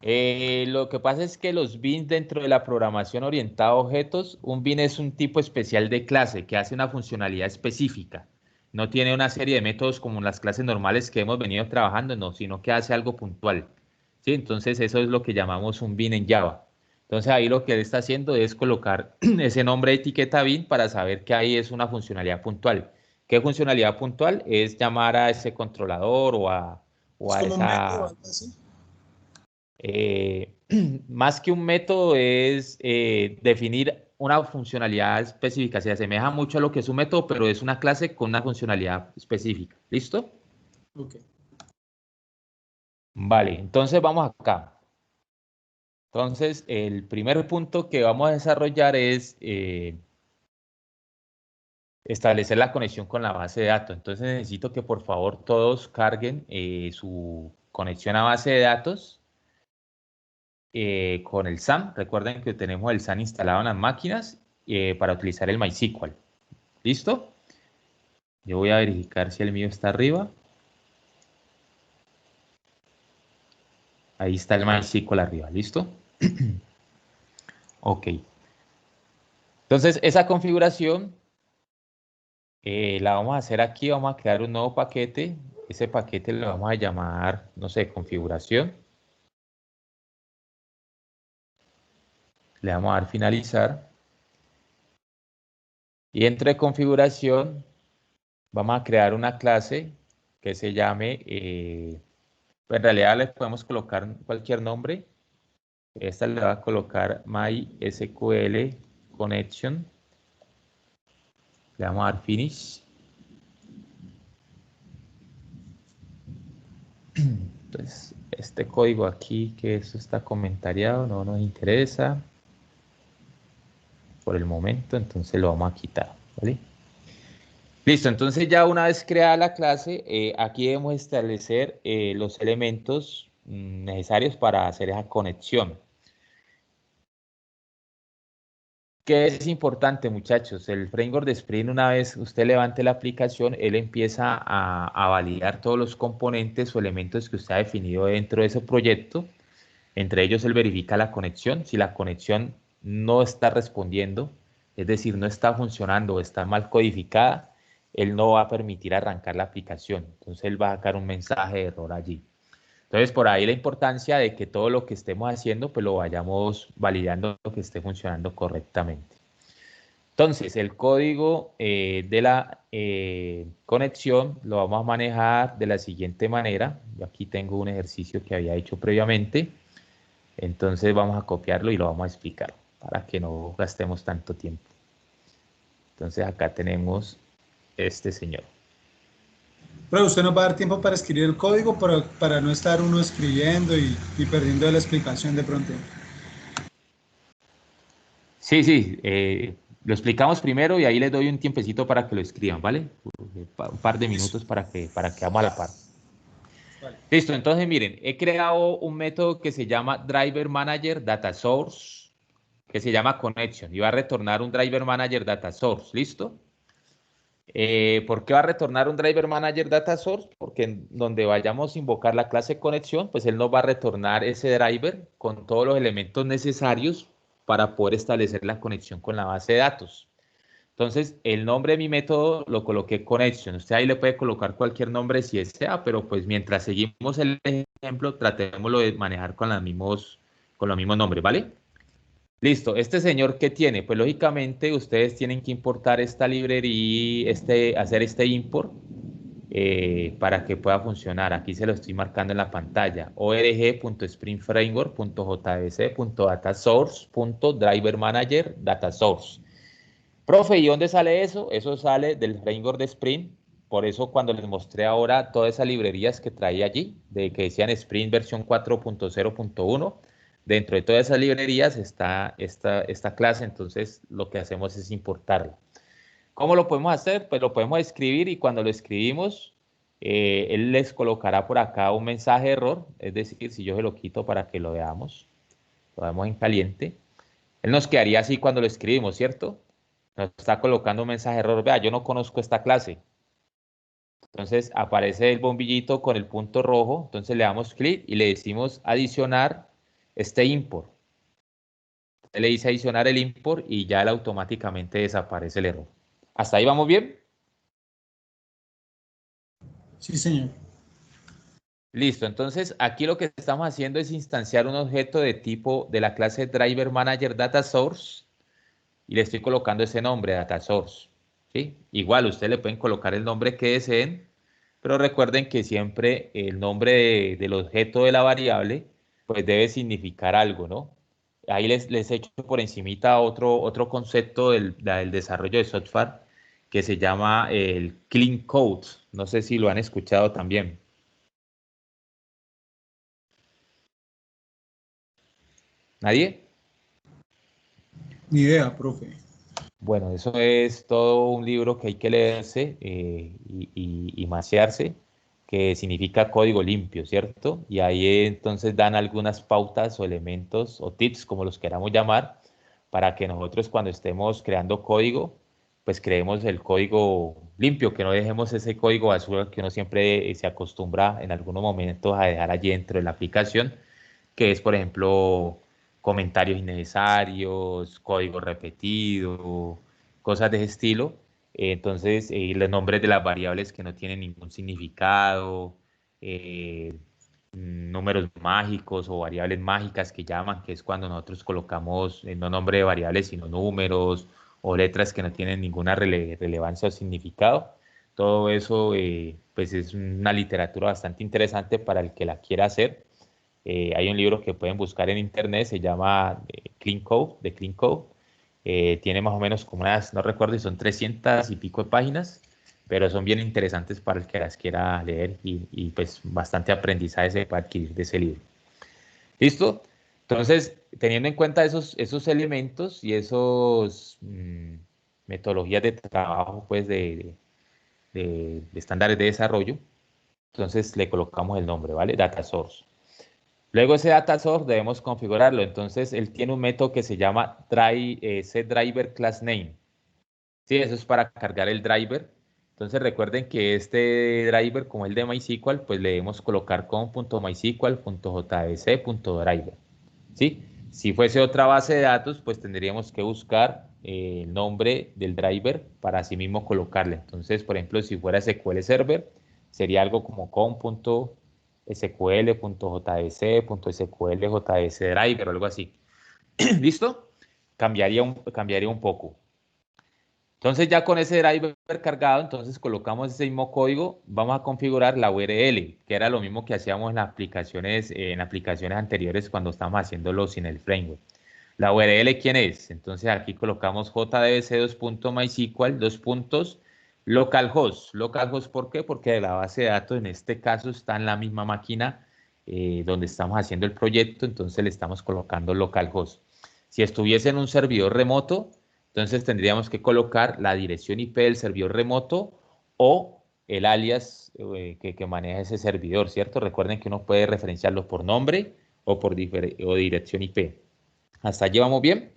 Lo que pasa es que los bins dentro de la programación orientada a objetos, un bin es un tipo especial de clase que hace una funcionalidad específica. No tiene una serie de métodos como las clases normales que hemos venido trabajando, no, sino que hace algo puntual. ¿Sí? Entonces eso es lo que llamamos un bin en Java. Entonces ahí lo que él está haciendo es colocar ese nombre de etiqueta bin para saber que ahí es una funcionalidad puntual. ¿Qué funcionalidad puntual? Es llamar a ese controlador o ¿Es a como un método o esa... algo así? Más que un método es definir una funcionalidad específica. Se asemeja mucho a lo que es un método, pero es una clase con una funcionalidad específica. ¿Listo? Ok. Vale, entonces vamos acá. Entonces, el primer punto que vamos a desarrollar es establecer la conexión con la base de datos. Entonces, necesito que por favor todos carguen su conexión a base de datos. Con el SAM. Recuerden que tenemos el SAM instalado en las máquinas para utilizar el MySQL. ¿Listo? Yo voy a verificar si el mío está arriba. Ahí está el MySQL arriba. ¿Listo? Ok. Entonces, esa configuración la vamos a hacer aquí. Vamos a crear un nuevo paquete. Ese paquete lo vamos a llamar, no sé, configuración. Le vamos a dar finalizar. Y dentro de configuración vamos a crear una clase que se llame, en realidad le podemos colocar cualquier nombre. Esta le va a colocar MySQL Connection. Le vamos a dar Finish. Entonces, este código aquí, que eso está comentariado, no nos interesa por el momento, entonces lo vamos a quitar, ¿vale? Listo, entonces ya una vez creada la clase, aquí debemos establecer los elementos necesarios para hacer esa conexión. ¿Qué es importante, muchachos? El framework de Spring, una vez usted levante la aplicación, él empieza a validar todos los componentes o elementos que usted ha definido dentro de ese proyecto. Entre ellos, él verifica la conexión. Si la conexión no está respondiendo, es decir, no está funcionando o está mal codificada, él no va a permitir arrancar la aplicación. Entonces, él va a sacar un mensaje de error allí. Entonces, por ahí la importancia de que todo lo que estemos haciendo, pues lo vayamos validando que esté funcionando correctamente. Entonces, el código de la conexión lo vamos a manejar de la siguiente manera. Yo aquí tengo un ejercicio que había hecho previamente. Entonces, vamos a copiarlo y lo vamos a explicar para que no gastemos tanto tiempo. Entonces, acá tenemos este señor. Pero usted nos va a dar tiempo para escribir el código para no estar uno escribiendo y perdiendo la explicación de pronto. Sí, lo explicamos primero y ahí les doy un tiempecito para que lo escriban, ¿vale? Un par de minutos para que vamos a la par. Listo, entonces miren, he creado un método que se llama Driver Manager Data Source, que se llama Connection, y va a retornar un Driver Manager Data Source, ¿listo? ¿Por qué va a retornar un Driver Manager Data Source? Porque en donde vayamos a invocar la clase conexión, pues él nos va a retornar ese driver con todos los elementos necesarios para poder establecer la conexión con la base de datos. Entonces, el nombre de mi método lo coloqué connection. Usted ahí le puede colocar cualquier nombre si desea, pero pues mientras seguimos el ejemplo, tratémoslo de manejar con los mismos nombres, ¿vale? Listo, este señor, ¿qué tiene? Pues lógicamente ustedes tienen que importar esta librería, hacer este import para que pueda funcionar. Aquí se lo estoy marcando en la pantalla. org.springframework.js.datasource.drivermanager.datasource. Profe, ¿y dónde sale eso? Eso sale del framework de Spring. Por eso cuando les mostré ahora todas esas librerías que traía allí, de que decían Spring versión 4.0.1, dentro de todas esas librerías está esta clase, entonces lo que hacemos es importarla. ¿Cómo lo podemos hacer? Pues lo podemos escribir y cuando lo escribimos, él les colocará por acá un mensaje de error, es decir, si yo se lo quito para que lo veamos en caliente, él nos quedaría así cuando lo escribimos, ¿cierto? Nos está colocando un mensaje de error, vea, yo no conozco esta clase. Entonces aparece el bombillito con el punto rojo, entonces le damos clic y le decimos adicionar este import. Usted le dice adicionar el import y ya él automáticamente desaparece el error. ¿Hasta ahí vamos bien? Sí, señor. Listo, entonces aquí lo que estamos haciendo es instanciar un objeto de tipo de la clase Driver Manager Data Source y le estoy colocando ese nombre, Data Source. ¿Sí? Igual, ustedes le pueden colocar el nombre que deseen, pero recuerden que siempre el nombre del objeto de la variable pues debe significar algo, ¿no? Ahí les he hecho por encimita otro concepto del desarrollo de software que se llama el Clean Code. No sé si lo han escuchado también. ¿Nadie? Ni idea, profe. Bueno, eso es todo un libro que hay que leerse y macearse, que significa código limpio, ¿cierto? Y ahí entonces dan algunas pautas o elementos o tips, como los queramos llamar, para que nosotros cuando estemos creando código, pues creemos el código limpio, que no dejemos ese código basura que uno siempre se acostumbra en algunos momentos a dejar allí dentro de la aplicación, que es, por ejemplo, comentarios innecesarios, código repetido, cosas de ese estilo. Entonces, los nombres de las variables que no tienen ningún significado, números mágicos o variables mágicas que llaman, que es cuando nosotros colocamos no nombre de variables, sino números o letras que no tienen ninguna relevancia o significado. Todo eso, pues es una literatura bastante interesante para el que la quiera hacer. Hay un libro que pueden buscar en internet, se llama Clean Code, de Clean Code. Tiene más o menos como unas, no recuerdo si son 300 y pico de páginas, pero son bien interesantes para el que las quiera leer y pues bastante aprendizaje se puede adquirir de ese libro. ¿Listo? Entonces, teniendo en cuenta esos elementos y esos metodologías de trabajo, pues de estándares de desarrollo, entonces le colocamos el nombre, ¿vale? Data Source. Luego ese data source debemos configurarlo. Entonces, él tiene un método que se llama setDriver class name. Sí, eso es para cargar el driver. Entonces, recuerden que este driver, como el de MySQL, pues le debemos colocar con .mysql.js.driver. ¿Sí? Si fuese otra base de datos, pues tendríamos que buscar el nombre del driver para así mismo colocarle. Entonces, por ejemplo, si fuera SQL Server, sería algo como con.sql.js.sql.js.driver o algo así. ¿Listo? Cambiaría un poco. Entonces ya con ese driver cargado, entonces colocamos ese mismo código, vamos a configurar la URL, que era lo mismo que hacíamos en aplicaciones anteriores cuando estábamos haciéndolo sin el framework. La URL, ¿quién es? Entonces aquí colocamos jdbc2.mysql, localhost. Localhost, ¿por qué? Porque la base de datos en este caso está en la misma máquina donde estamos haciendo el proyecto, entonces le estamos colocando localhost. Si estuviese en un servidor remoto, entonces tendríamos que colocar la dirección IP del servidor remoto o el alias que maneja ese servidor, ¿cierto? Recuerden que uno puede referenciarlo por nombre o por o dirección IP. ¿Hasta allí vamos bien?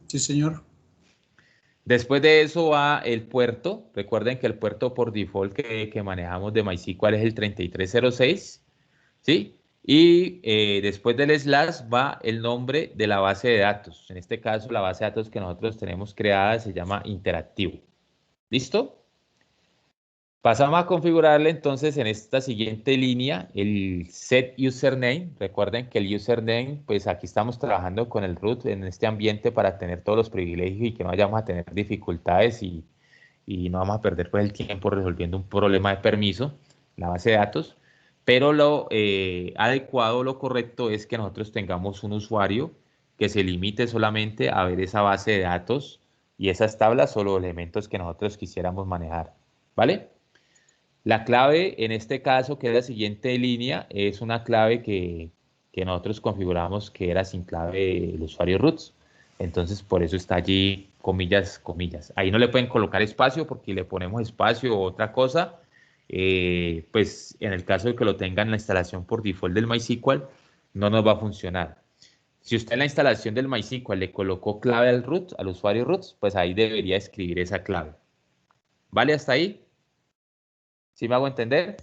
Sí, señor. Después de eso va el puerto. Recuerden que el puerto por default que manejamos de MySQL es el 3306, ¿sí? Y después del slash va el nombre de la base de datos. En este caso, la base de datos que nosotros tenemos creada se llama interactivo. ¿Listo? Pasamos a configurarle entonces en esta siguiente línea el set username. Recuerden que el username, pues aquí estamos trabajando con el root en este ambiente para tener todos los privilegios y que no vayamos a tener dificultades y no vamos a perder pues el tiempo resolviendo un problema de permiso, la base de datos. Pero lo adecuado, lo correcto es que nosotros tengamos un usuario que se limite solamente a ver esa base de datos y esas tablas o los elementos que nosotros quisiéramos manejar. ¿Vale? La clave en este caso, que es la siguiente línea, es una clave que nosotros configuramos que era sin clave el usuario roots. Entonces, por eso está allí comillas, comillas. Ahí no le pueden colocar espacio porque le ponemos espacio o otra cosa. Pues en el caso de que lo tengan en la instalación por default del MySQL, no nos va a funcionar. Si usted en la instalación del MySQL le colocó clave al root, al usuario roots, pues ahí debería escribir esa clave. ¿Vale hasta ahí? ¿Sí me hago entender?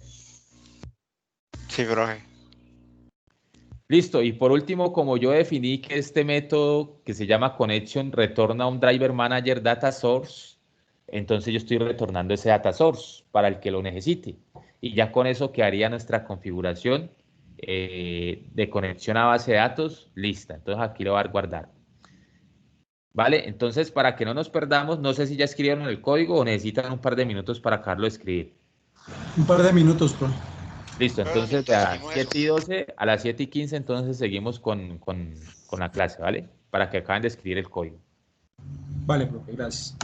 Sí, profe. Listo, y por último, como yo definí que este método que se llama connection retorna un driver manager data source, entonces yo estoy retornando ese data source para el que lo necesite. Y ya con eso quedaría nuestra configuración de conexión a base de datos lista. Entonces aquí lo voy a guardar. ¿Vale? Entonces, para que no nos perdamos, no sé si ya escribieron el código o necesitan un par de minutos para acabarlo de escribir. Un par de minutos, profe. Listo, Profe, entonces de mientras a escribo eso. 7:12 a las 7:15 entonces seguimos con la clase, ¿vale? Para que acaben de escribir el código. Vale, profe, gracias.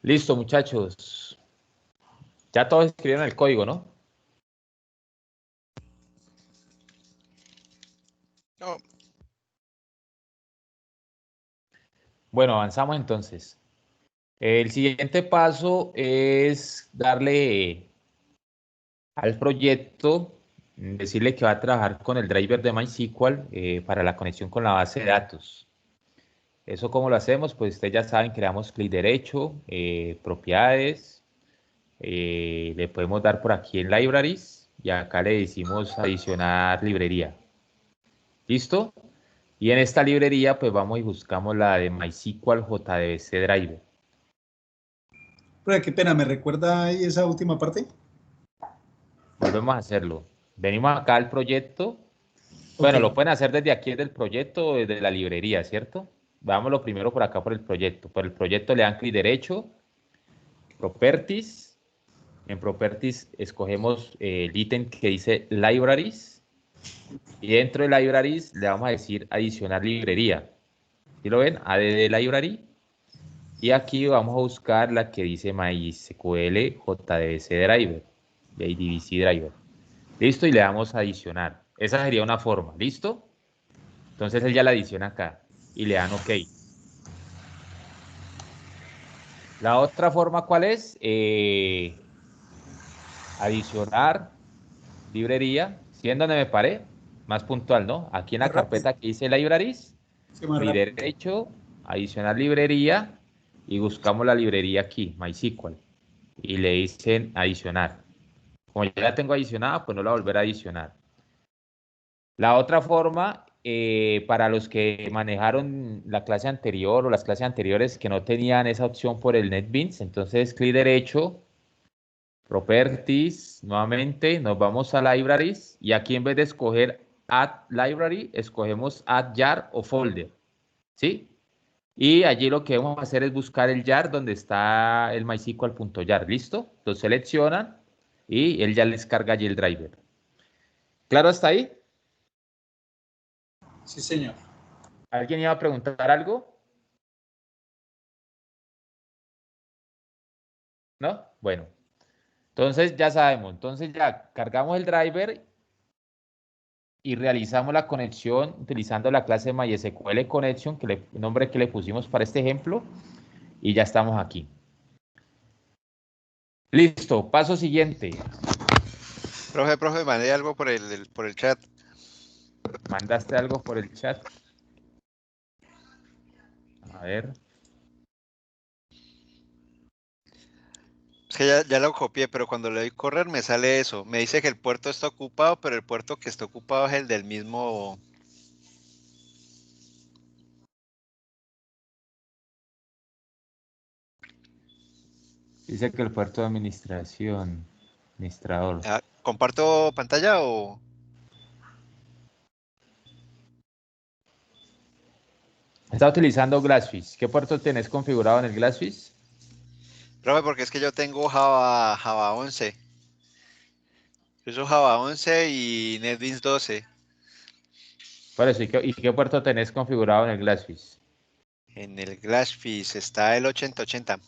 Listo, muchachos. Ya todos escribieron el código, ¿no? No. Bueno, avanzamos entonces. El siguiente paso es darle al proyecto, decirle que va a trabajar con el driver de MySQL para la conexión con la base de datos. ¿Eso cómo lo hacemos? Pues ustedes ya saben que le damos clic derecho, propiedades, le podemos dar por aquí en Libraries y acá le decimos adicionar librería. ¿Listo? Y en esta librería pues vamos y buscamos la de MySQL JDBC Driver. Profe, qué pena, ¿me recuerda ahí esa última parte? Volvemos a hacerlo. Venimos acá al proyecto. Ok, Bueno, lo pueden hacer desde aquí, desde el proyecto o desde la librería, ¿cierto? Vámonos primero por acá por el proyecto. Por el proyecto le dan clic derecho, Properties. En Properties escogemos el ítem que dice Libraries. Y dentro de Libraries le vamos a decir adicionar librería. ¿Sí lo ven? ADD Library. Y aquí vamos a buscar la que dice MySQL JDBC Driver, JDBC Driver. Listo, y le damos a adicionar. Esa sería una forma, ¿listo? Entonces él ya la adiciona acá y le dan OK. La otra forma, ¿cuál es? Adicionar librería. ¿Sí en donde me paré? Más puntual, ¿no? Aquí en más la rápido, carpeta que dice Libraries, sí, más clic rápido. derecho, adicionar librería y buscamos la librería aquí, MySQL. Y le dicen adicionar. Como ya la tengo adicionada, pues no la volveré a adicionar. La otra forma, para los que manejaron la clase anterior o las clases anteriores que no tenían esa opción por el NetBeans, entonces clic derecho, Properties, nuevamente nos vamos a Libraries y aquí en vez de escoger Add Library, escogemos Add Jar o Folder, ¿sí? Y allí lo que vamos a hacer es buscar el jar donde está el MySQL.jar, ¿listo? Lo seleccionan y él ya les carga allí el driver. ¿Claro hasta ahí? Sí, señor. ¿Alguien iba a preguntar algo? ¿No? Bueno, entonces ya sabemos. Entonces ya cargamos el driver y realizamos la conexión utilizando la clase MySQL Connection, el nombre que le pusimos para este ejemplo, y ya estamos aquí. Listo, paso siguiente. Profe, mandé algo por el chat. ¿Mandaste algo por el chat? A ver. Es que ya lo copié, pero cuando le doy correr me sale eso. Me dice que el puerto está ocupado, pero el puerto que está ocupado es el del mismo. Dice que el puerto de administrador. Ah, ¿comparto pantalla o...? Está utilizando Glassfish. ¿Qué puerto tenés configurado en el Glassfish? Profe, porque es que yo tengo Java 11. Yo uso Java 11 y NetBeans 12. Por eso, ¿y qué puerto tenés configurado en el Glassfish? En el Glassfish está el 8080.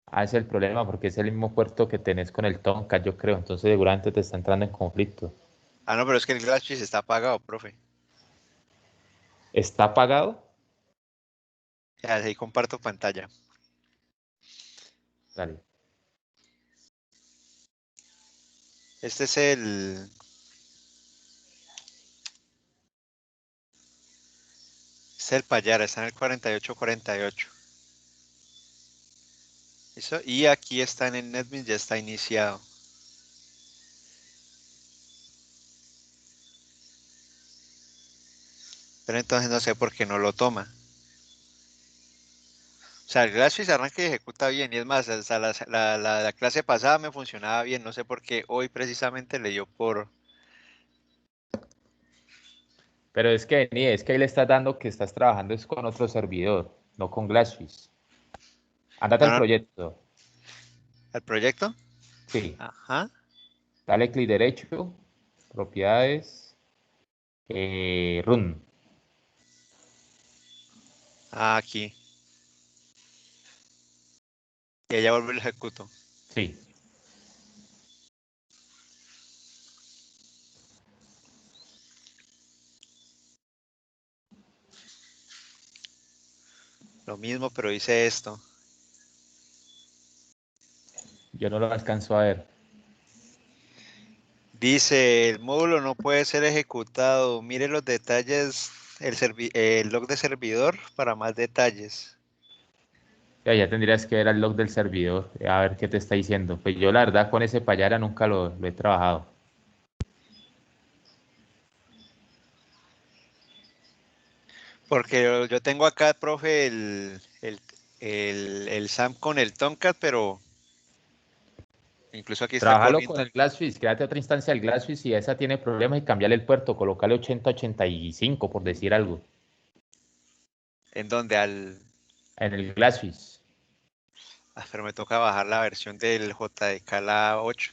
Ah, ese es el problema, porque es el mismo puerto que tenés con el Tomcat, yo creo. Entonces seguramente te está entrando en conflicto. Ah, no, pero es que el Glassfish está apagado, profe. ¿Está apagado? Ya, ahí comparto pantalla. Dale. Este es el Payara, está en el 4848. ¿Listo? Y aquí está en el NetBeans, ya está iniciado. Pero entonces no sé por qué no lo toma. O sea, el Glassfish arranca y ejecuta bien. Y es más, hasta la clase pasada me funcionaba bien. No sé por qué hoy precisamente le dio por... Pero es que ahí le estás dando que estás trabajando es con otro servidor, no con Glassfish. Andate No, al no, proyecto. ¿al proyecto? Sí. Ajá. Dale clic derecho, propiedades, run. Ah, aquí. Y ella vuelve y lo ejecuto. Sí. Lo mismo, pero hice esto. Yo no lo alcanzo a ver. Dice, el módulo no puede ser ejecutado. Mire los detalles, el log de servidor para más detalles. Ya tendrías que ver el log del servidor, a ver qué te está diciendo. Pues yo la verdad con ese payara nunca lo he trabajado. Porque yo tengo acá, profe, el SAM con el Tomcat, pero incluso aquí está Trabájalo con corriendo. el Glassfish, créate otra instancia del Glassfish y esa tiene problemas y cambiarle el puerto, colocarle 8085 por decir algo, ¿En donde en el Glassfish. pero me toca bajar la versión del JDK la 8.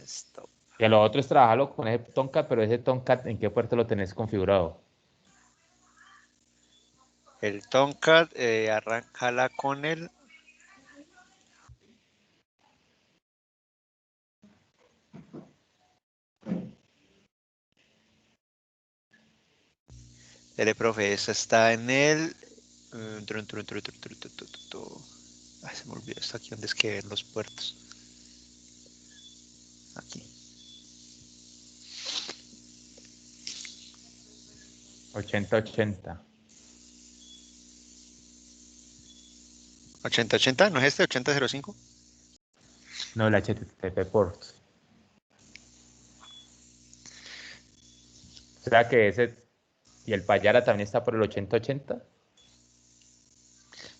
Esto. Y a lo otro es trabajarlo con ese Tomcat, pero ese Tomcat, ¿en qué puerto lo tenés configurado? El Tomcat, arráncala con el... Dele, profe, esta está en el... Ay, se me olvidó esto aquí, ¿dónde es que ven los puertos? Aquí. 8080. 8080, ¿no es este? 8005. No, el HTTP port. ¿Será que ese y el payara también está por el 8080?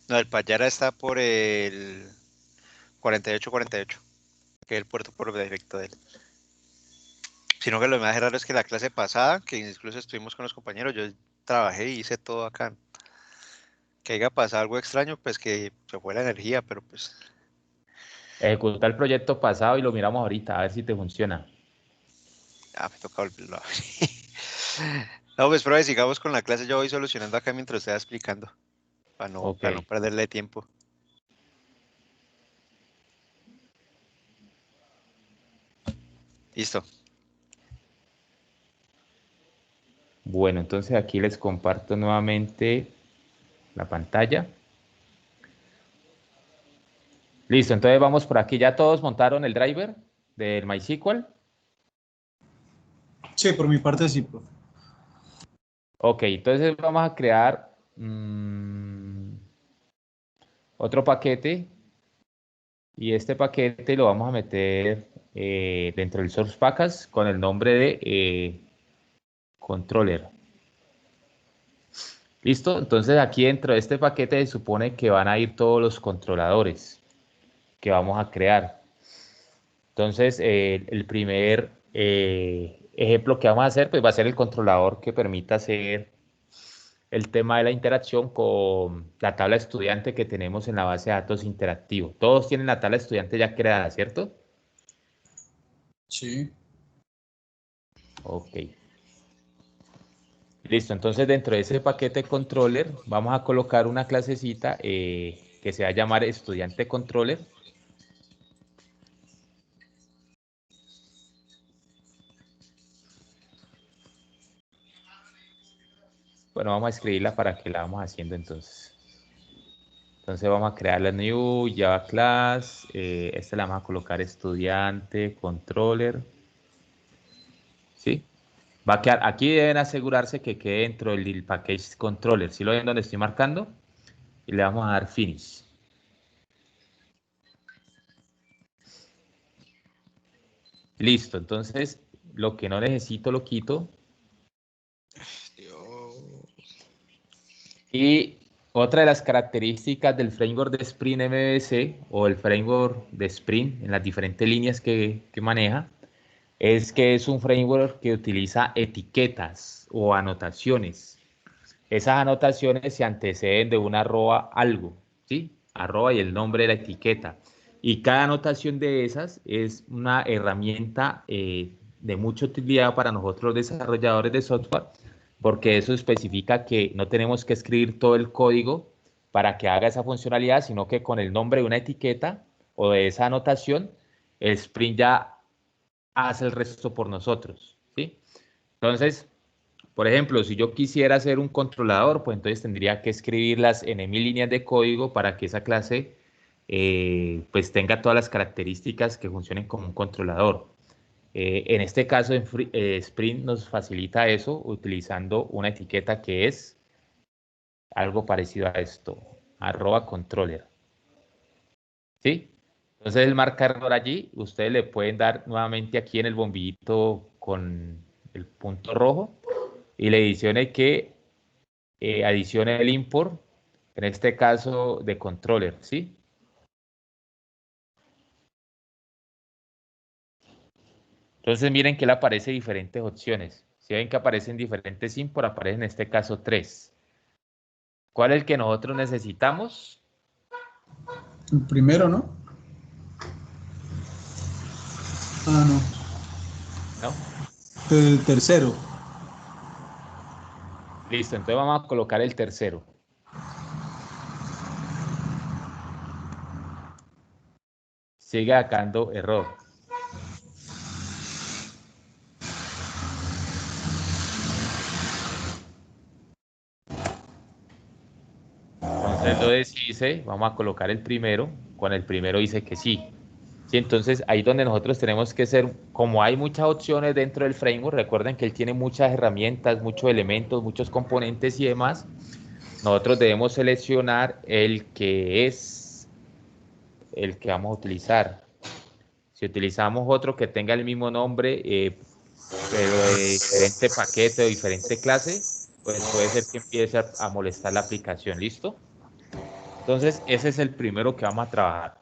No, el Payara está por el 4848, que es el puerto por defecto de él. Sino que lo más raro es que la clase pasada, que incluso estuvimos con los compañeros, yo trabajé y hice todo acá. Que haya pasado algo extraño, pues que se fue la energía, pero pues... Ejecuta el proyecto pasado y lo miramos ahorita, a ver si te funciona. me toca volverlo a abrir. No, pues profe, sigamos con la clase. Yo voy solucionando acá mientras usted va explicando. Para no Ok. perderle tiempo. Listo. Bueno, entonces aquí les comparto nuevamente la pantalla. Listo, entonces vamos por aquí. ¿Ya todos montaron el driver del MySQL? Sí, por mi parte sí, profe. Ok, entonces vamos a crear otro paquete y este paquete lo vamos a meter dentro del source package con el nombre de controller. ¿Listo? Entonces aquí dentro de este paquete se supone que van a ir todos los controladores que vamos a crear. Entonces el primer ejemplo que vamos a hacer pues va a ser el controlador que permita hacer el tema de la interacción con la tabla estudiante que tenemos en la base de datos interactivo. Todos tienen la tabla estudiante ya creada, ¿cierto? Sí. Ok. Listo, entonces dentro de ese paquete controller vamos a colocar una clasecita que se va a llamar estudiante controller. Bueno, vamos a escribirla para que la vamos haciendo entonces. Entonces vamos a crear la new Java class. Esta la vamos a colocar estudiante controller. ¿Sí? Va a quedar, aquí deben asegurarse que quede dentro del package controller. ¿Sí lo ven donde estoy marcando? Y le vamos a dar finish. Listo, entonces lo que no necesito lo quito. Y otra de las características del framework de Spring MVC o el framework de Spring en las diferentes líneas que maneja es que es un framework que utiliza etiquetas o anotaciones. Esas anotaciones se anteceden de una arroba algo, ¿sí? Arroba y el nombre de la etiqueta. Y cada anotación de esas es una herramienta de mucha utilidad para nosotros los desarrolladores de software porque eso especifica que no tenemos que escribir todo el código para que haga esa funcionalidad, sino que con el nombre de una etiqueta o de esa anotación, el Spring ya hace el resto por nosotros, ¿sí? Entonces, por ejemplo, si yo quisiera hacer un controlador, pues entonces tendría que escribirlas en 1000 líneas de código para que esa clase pues tenga todas las características que funcionen como un controlador. En este caso, Spring nos facilita eso utilizando una etiqueta que es algo parecido a esto, @controller. ¿Sí? Entonces él marca error allí, ustedes le pueden dar nuevamente aquí en el bombillito con el punto rojo y le adicione que adicione el import, en este caso de controller, ¿sí? Entonces miren que le aparecen diferentes opciones. Si ven que aparecen diferentes import, aparecen en este caso 3. ¿Cuál es el que nosotros necesitamos? El primero, ¿no? Ah, no. ¿No? El tercero. Listo, entonces vamos a colocar el tercero. Sigue sacando error. Entonces lo deshice, vamos a colocar el primero, con el primero dice que sí. Sí, entonces ahí donde nosotros tenemos que ser, como hay muchas opciones dentro del framework, recuerden que él tiene muchas herramientas, muchos elementos, muchos componentes y demás, nosotros debemos seleccionar el que es el que vamos a utilizar. Si utilizamos otro que tenga el mismo nombre, pero de diferente paquete o diferente clase, pues puede ser que empiece a molestar la aplicación, ¿listo? Entonces, ese es el primero que vamos a trabajar.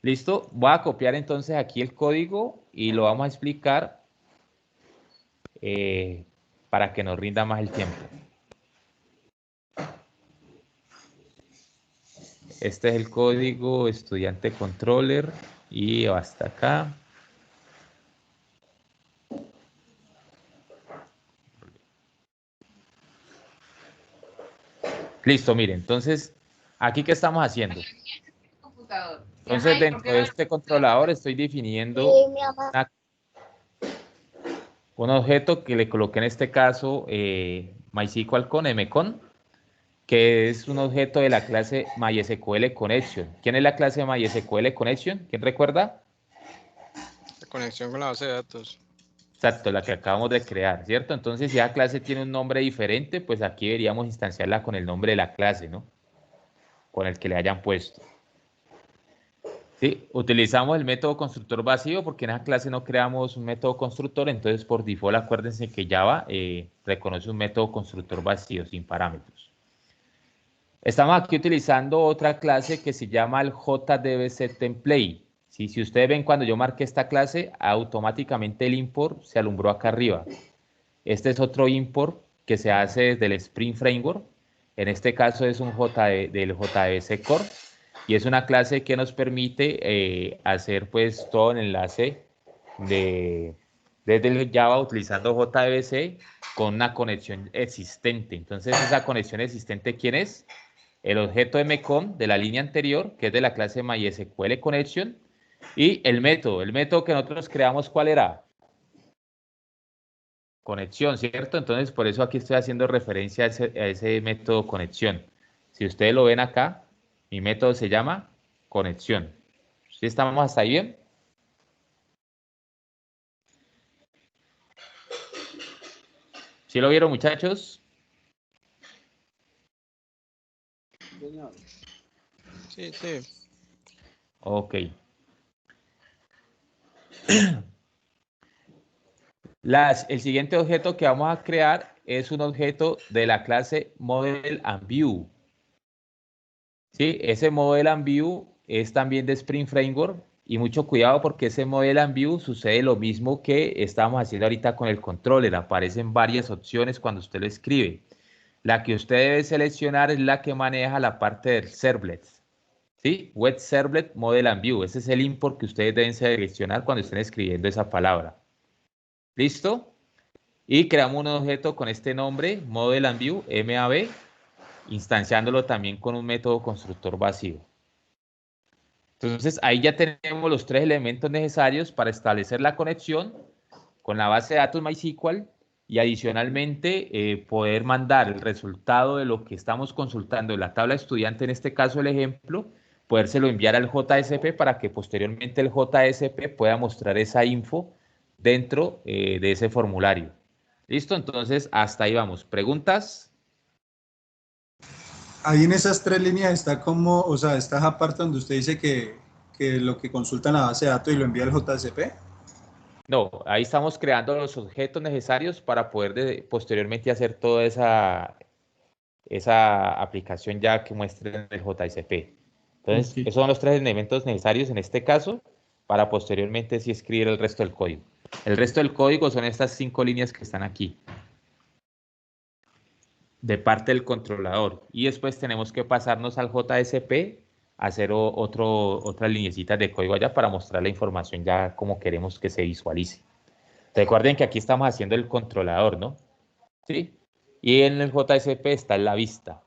¿Listo? Voy a copiar entonces aquí el código y lo vamos a explicar para que nos rinda más el tiempo. Este es el código estudiante controller y hasta acá. Listo, miren, entonces, ¿aquí qué estamos haciendo? Entonces, dentro de este controlador estoy definiendo un objeto que le coloqué en este caso MySQL con mcon, que es un objeto de la clase MySQL Connection. ¿Quién es la clase MySQL Connection? ¿Quién recuerda? La conexión con la base de datos. Exacto, la que acabamos de crear, ¿cierto? Entonces, si la clase tiene un nombre diferente, pues aquí deberíamos instanciarla con el nombre de la clase, ¿no? Con el que le hayan puesto. Sí, utilizamos el método constructor vacío porque en esa clase no creamos un método constructor, entonces por default acuérdense que Java reconoce un método constructor vacío sin parámetros. Estamos aquí utilizando otra clase que se llama el JDBC Template. ¿Sí? Si ustedes ven cuando yo marqué esta clase, automáticamente el import se alumbró acá arriba. Este es otro import que se hace desde el Spring Framework. En este caso es un del JDBC Core. Y es una clase que nos permite hacer pues todo el enlace desde el Java utilizando JDBC con una conexión existente. Entonces, esa conexión existente, ¿quién es? El objeto mcon de la línea anterior, que es de la clase MySQL Connection, y el método que nosotros creamos, ¿cuál era? Conexión, ¿cierto? Entonces, por eso aquí estoy haciendo referencia a ese método conexión. Si ustedes lo ven acá, mi método se llama conexión. ¿Sí estamos hasta ahí bien? ¿Sí lo vieron, muchachos? Sí, sí. Ok. El siguiente objeto que vamos a crear es un objeto de la clase Model and View. ¿Sí? Ese Model and View es también de Spring Framework y mucho cuidado porque ese Model and View sucede lo mismo que estábamos haciendo ahorita con el controller. Aparecen varias opciones cuando usted lo escribe. La que usted debe seleccionar es la que maneja la parte del servlet. ¿Sí? Web Servlet Model and View. Ese es el import que ustedes deben seleccionar cuando estén escribiendo esa palabra. ¿Listo? Y creamos un objeto con este nombre, Model and View, MAV, instanciándolo también con un método constructor vacío. Entonces ahí ya tenemos los 3 elementos necesarios para establecer la conexión con la base de datos MySQL y adicionalmente poder mandar el resultado de lo que estamos consultando en la tabla estudiante, en este caso el ejemplo, podérselo enviar al JSP para que posteriormente el JSP pueda mostrar esa info dentro de ese formulario. ¿Listo? Entonces hasta ahí vamos. ¿Preguntas? Ahí en esas 3 líneas está como, o sea, está esa parte donde usted dice que lo que consulta en la base de datos y lo envía al JSP. No, ahí estamos creando los objetos necesarios para poder posteriormente hacer toda esa aplicación ya que muestre en el JSP. Entonces, Okay. esos son los 3 elementos necesarios en este caso para posteriormente sí escribir el resto del código. El resto del código son estas 5 líneas que están aquí, de parte del controlador. Y después tenemos que pasarnos al JSP a hacer otras lineecitas de código allá para mostrar la información ya como queremos que se visualice. Recuerden que aquí estamos haciendo el controlador, ¿no? ¿Sí? Y en el JSP está la vista.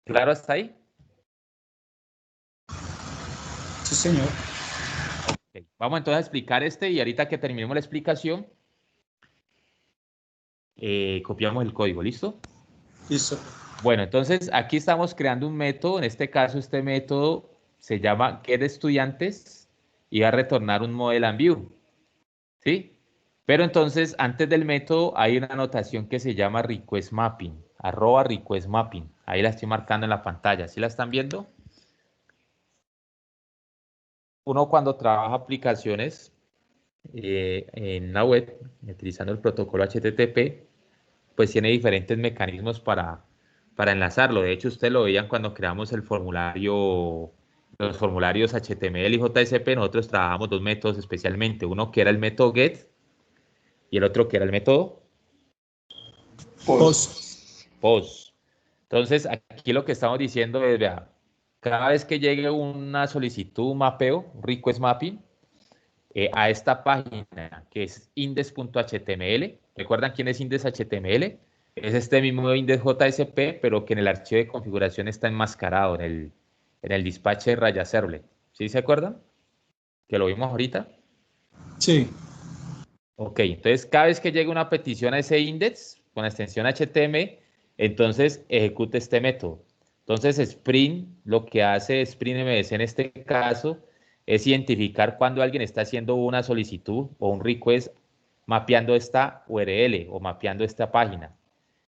¿Claro hasta ahí? Sí, señor. Okay. Vamos entonces a explicar y ahorita que terminemos la explicación, copiamos el código, ¿listo? Listo. Bueno, entonces aquí estamos creando un método, en este caso este método se llama getEstudiantes y va a retornar un model and view, ¿sí? Pero entonces antes del método hay una anotación que se llama request mapping, @request mapping, ahí la estoy marcando en la pantalla, ¿sí la están viendo? Uno cuando trabaja aplicaciones en la web, utilizando el protocolo HTTP, pues tiene diferentes mecanismos para enlazarlo. De hecho, ustedes lo veían cuando creamos el formulario, los formularios HTML y JSP, nosotros trabajamos 2 métodos especialmente, uno que era el método get y el otro que era el método post. Entonces, aquí lo que estamos diciendo es, vea, cada vez que llegue una solicitud, un mapeo, un request mapping, a esta página que es index.html. ¿Recuerdan quién es index.html? Es este mismo index.jsp, pero que en el archivo de configuración está enmascarado en el dispatcher raya servlet. ¿Sí se acuerdan? Que lo vimos ahorita. Sí. Ok, entonces cada vez que llegue una petición a ese index con la extensión HTML, entonces ejecute este método. Entonces Spring, lo que hace Spring MVC en este caso, es identificar cuando alguien está haciendo una solicitud o un request mapeando esta URL o mapeando esta página.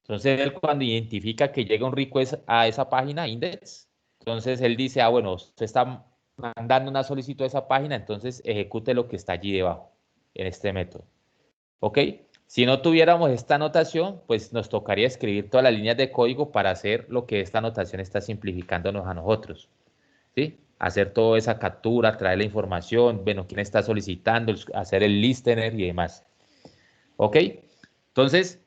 Entonces él cuando identifica que llega un request a esa página, index, entonces él dice, ah, bueno, usted está mandando una solicitud a esa página, entonces ejecute lo que está allí debajo en este método. ¿Ok? Si no tuviéramos esta anotación, pues nos tocaría escribir todas las líneas de código para hacer lo que esta anotación está simplificándonos a nosotros. ¿Sí? Hacer toda esa captura, traer la información, bueno, quién está solicitando, hacer el listener y demás. ¿Ok? Entonces,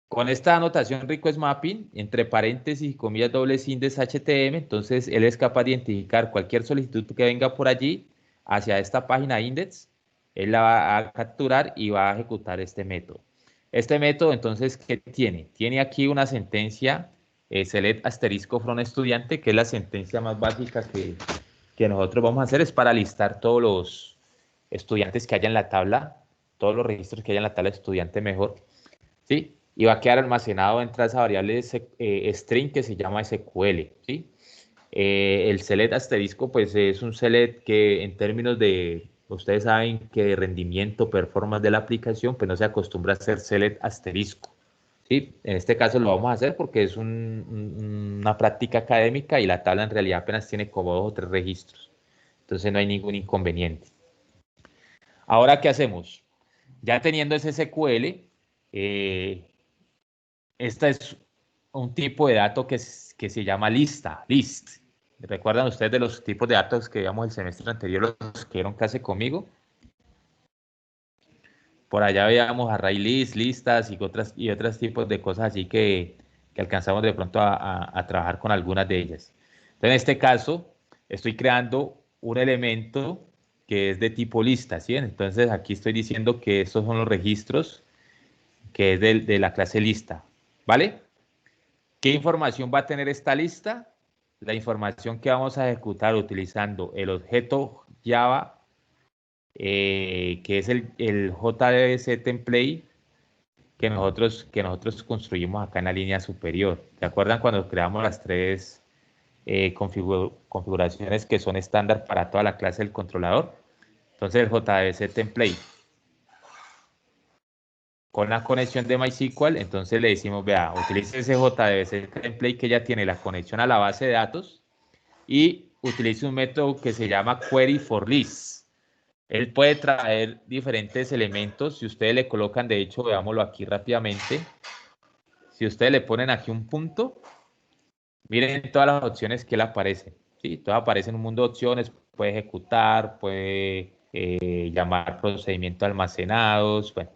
con esta anotación request mapping, entre paréntesis y comillas dobles index HTML, entonces él es capaz de identificar cualquier solicitud que venga por allí hacia esta página index, él la va a capturar y va a ejecutar este método. Este método, entonces, ¿qué tiene? Tiene aquí una sentencia select asterisco from estudiante, que es la sentencia más básica que nosotros vamos a hacer, es para listar todos los estudiantes que haya en la tabla, todos los registros que haya en la tabla de estudiante mejor, ¿sí? Y va a quedar almacenado entre esa variable string que se llama SQL, ¿sí? El select asterisco, pues es un select que en términos de, ustedes saben que de rendimiento, performance de la aplicación, pues no se acostumbra a hacer select asterisco, ¿sí? En este caso lo vamos a hacer porque es una práctica académica y la tabla en realidad apenas tiene como 2 o 3 registros. Entonces no hay ningún inconveniente. Ahora, ¿qué hacemos? Ya teniendo ese SQL, este es un tipo de dato que se llama list. ¿Recuerdan ustedes de los tipos de datos que veíamos el semestre anterior, los que dieron clase conmigo? Por allá veíamos array list, listas y otros tipos de cosas así que alcanzamos de pronto a trabajar con algunas de ellas. Entonces, en este caso, estoy creando un elemento que es de tipo lista, ¿sí? Entonces, aquí estoy diciendo que estos son los registros que es de la clase lista, ¿vale? ¿Qué información va a tener esta lista? La información que vamos a ejecutar utilizando el objeto Java, que es el JDBC template que nosotros construimos acá en la línea superior. ¿Se acuerdan cuando creamos las tres configuraciones que son estándar para toda la clase del controlador? Entonces el JDBC template con la conexión de MySQL, entonces le decimos, vea, utilice ese JDBC template que ya tiene la conexión a la base de datos y utilice un método que se llama query for list. Él puede traer diferentes elementos. Si ustedes le colocan, de hecho, veámoslo aquí rápidamente. Si ustedes le ponen aquí un punto, miren todas las opciones que le aparecen. ¿Sí? Todas aparecen un mundo de opciones. Puede ejecutar, puede llamar procedimientos almacenados, bueno,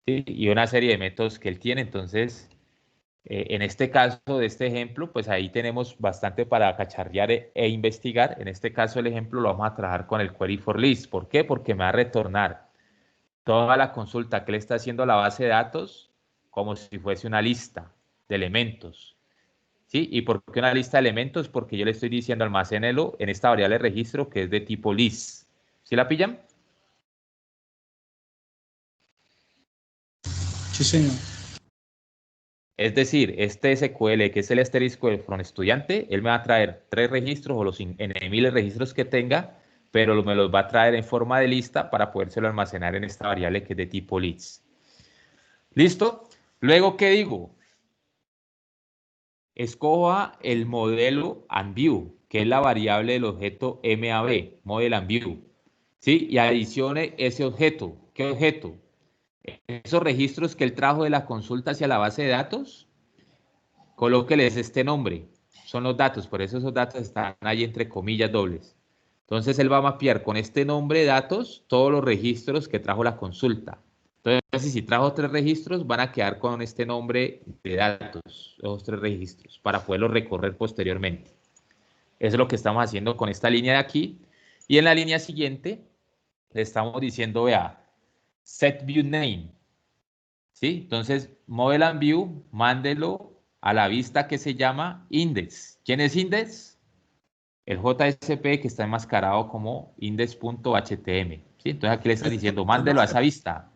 ¿sí? Y una serie de métodos que él tiene. Entonces, en este caso de este ejemplo, pues ahí tenemos bastante para cacharrear e investigar. En este caso el ejemplo lo vamos a trabajar con el query for list. ¿Por qué? Porque me va a retornar toda la consulta que le está haciendo a la base de datos como si fuese una lista de elementos. ¿Sí? ¿Y por qué una lista de elementos? Porque yo le estoy diciendo almacénelo en esta variable registro que es de tipo list. ¿Sí la pillan? Sí, señor. Es decir, este SQL, que es el asterisco del from estudiante, él me va a traer 3 registros o los n miles registros que tenga, pero me los va a traer en forma de lista para podérselo almacenar en esta variable que es de tipo list. ¿Listo? Luego, ¿qué digo? Escoja el modelo and view, que es la variable del objeto MAB, model and view, ¿sí? Y adicione ese objeto. ¿Qué objeto? Esos registros que él trajo de la consulta hacia la base de datos, colóqueles este nombre, son los datos, por eso esos datos están ahí entre comillas dobles. Entonces él va a mapear con este nombre de datos todos los registros que trajo la consulta. Entonces si trajo 3 registros, van a quedar con este nombre de datos, esos 3 registros, para poderlos recorrer posteriormente. Eso es lo que estamos haciendo con esta línea de aquí. Y en la línea siguiente, le estamos diciendo, vea, set view name. ¿Sí? Entonces, model and view, mándelo a la vista que se llama index. ¿Quién es index? El JSP que está enmascarado como index.htm. ¿Sí? Entonces aquí le está diciendo, mándelo a esa vista.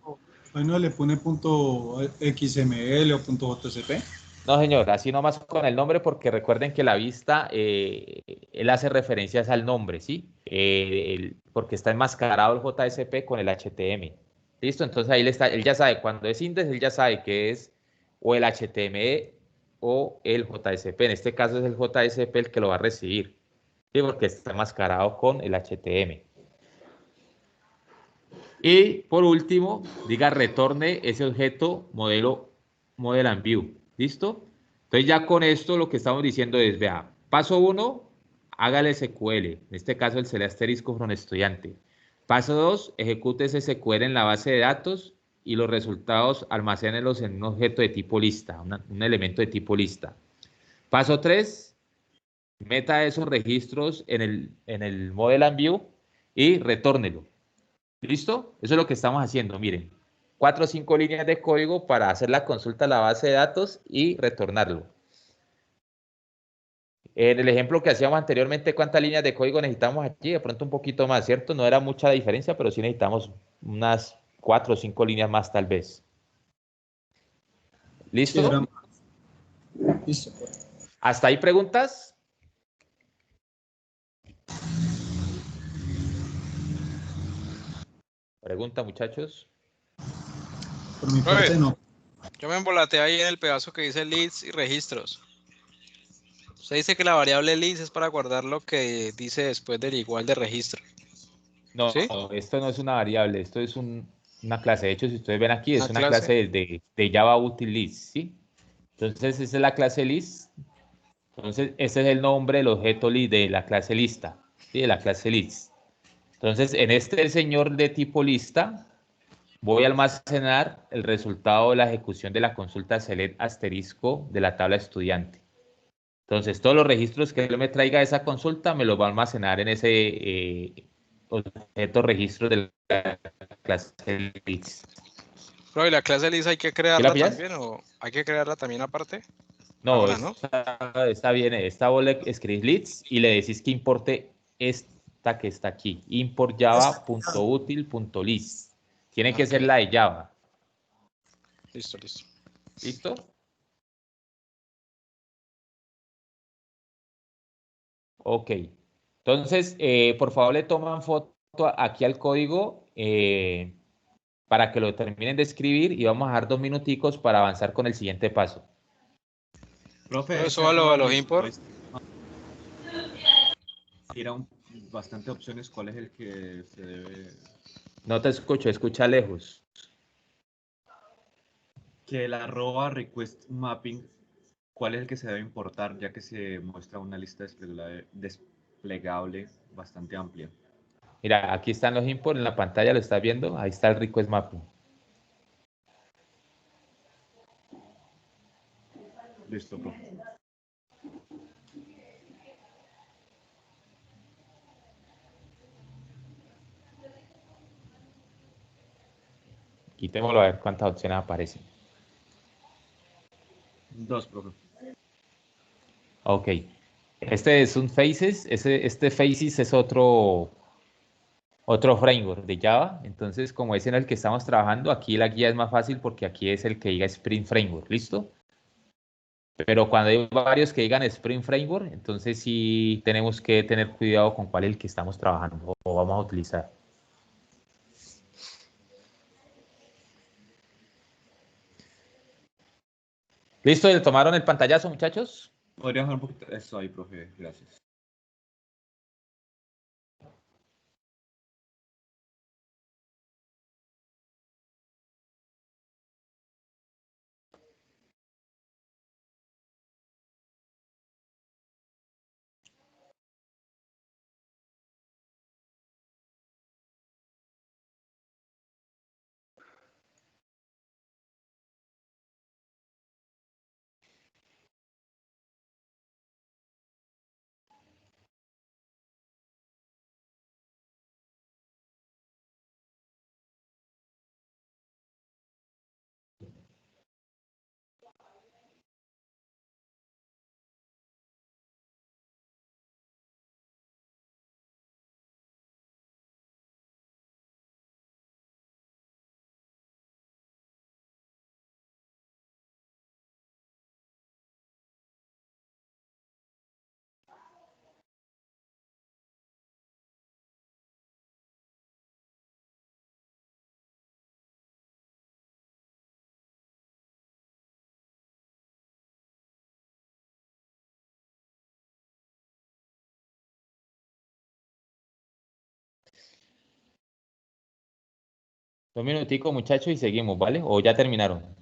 ¿Hoy no le pone punto .xml o punto .jcp? No, señor, así nomás con el nombre, porque recuerden que la vista, él hace referencias al nombre, ¿sí? Porque está enmascarado el JSP con el HTML. ¿Listo? Entonces ahí él ya sabe, cuando es index, él ya sabe que es o el HTML o el JSP. En este caso es el JSP el que lo va a recibir, ¿sí? Porque está enmascarado con el HTML. Y por último, diga retorne ese objeto model and view. ¿Listo? Entonces ya con esto lo que estamos diciendo es, vea, paso 1, hágale SQL. En este caso el SQL asterisco from estudiante. Paso 2, ejecute ese SQL en la base de datos y los resultados almacénenlos en un objeto de tipo lista, un elemento de tipo lista. Paso 3, meta esos registros en el model and view y retórnelo. ¿Listo? Eso es lo que estamos haciendo, miren. 4 o 5 líneas de código para hacer la consulta a la base de datos y retornarlo. En el ejemplo que hacíamos anteriormente, ¿cuántas líneas de código necesitamos aquí? De pronto un poquito más, ¿cierto? No era mucha diferencia, pero sí necesitamos unas 4 o 5 líneas más tal vez. ¿Listo? Listo. ¿Hasta ahí preguntas? Pregunta, muchachos. Por mi parte, no. Yo me embolaté ahí en el pedazo que dice leads y registros. Usted dice que la variable leads es para guardar lo que dice después del igual de registro. No, ¿Sí? no, esto no es una variable, esto es una clase. De hecho, si ustedes ven aquí, es una clase clase de Java Util List, ¿sí? Entonces, esa es la clase list. Entonces, ese es el nombre del objeto list de la clase lista, ¿sí? De la clase list. Entonces, en este señor de tipo lista, voy a almacenar el resultado de la ejecución de la consulta select asterisco de la tabla estudiante. Entonces, todos los registros que él me traiga de esa consulta me los va a almacenar en ese objeto registro de la clase list. Pero ¿y la clase Liz hay que ¿Sí la crearla pillas? también o hay que crearla también aparte? No, Ahora, ¿no? está bien. Esta vos le escribís leads y le decís que importe esta que está aquí. Import java.util.list. Tiene que Ok, ser la de Java. listo, listo. ¿Listo? Ok. Entonces, por favor, le toman foto aquí al código para que lo terminen de escribir y vamos a dejar 2 minuticos para avanzar con el siguiente paso. Profe, Eso ese a error los import. tira bastante opciones. ¿Cuál es el que se debe? No te escucho, escucha lejos. Que el arroba request mapping, ¿cuál es el que se debe importar? Ya que se muestra una lista desplegable bastante amplia. Mira, aquí están los imports en la pantalla, lo estás viendo. Ahí está el request mapping. Listo, profe. Quitémoslo a ver cuántas opciones aparecen. 2, profe. Ok. Este es un Faces. Este Faces es otro framework de Java. Entonces, como es en el que estamos trabajando, aquí la guía es más fácil porque aquí es el que diga Spring Framework. ¿Listo? Pero cuando hay varios que digan Spring Framework, entonces sí tenemos que tener cuidado con cuál es el que estamos trabajando o vamos a utilizar. ¿Listo? ¿Le tomaron el pantallazo, muchachos? ¿Podría bajar un poquito? Eso ahí, profe. Gracias. Dos minuticos, muchachos, y seguimos, ¿vale? ¿O ya terminaron?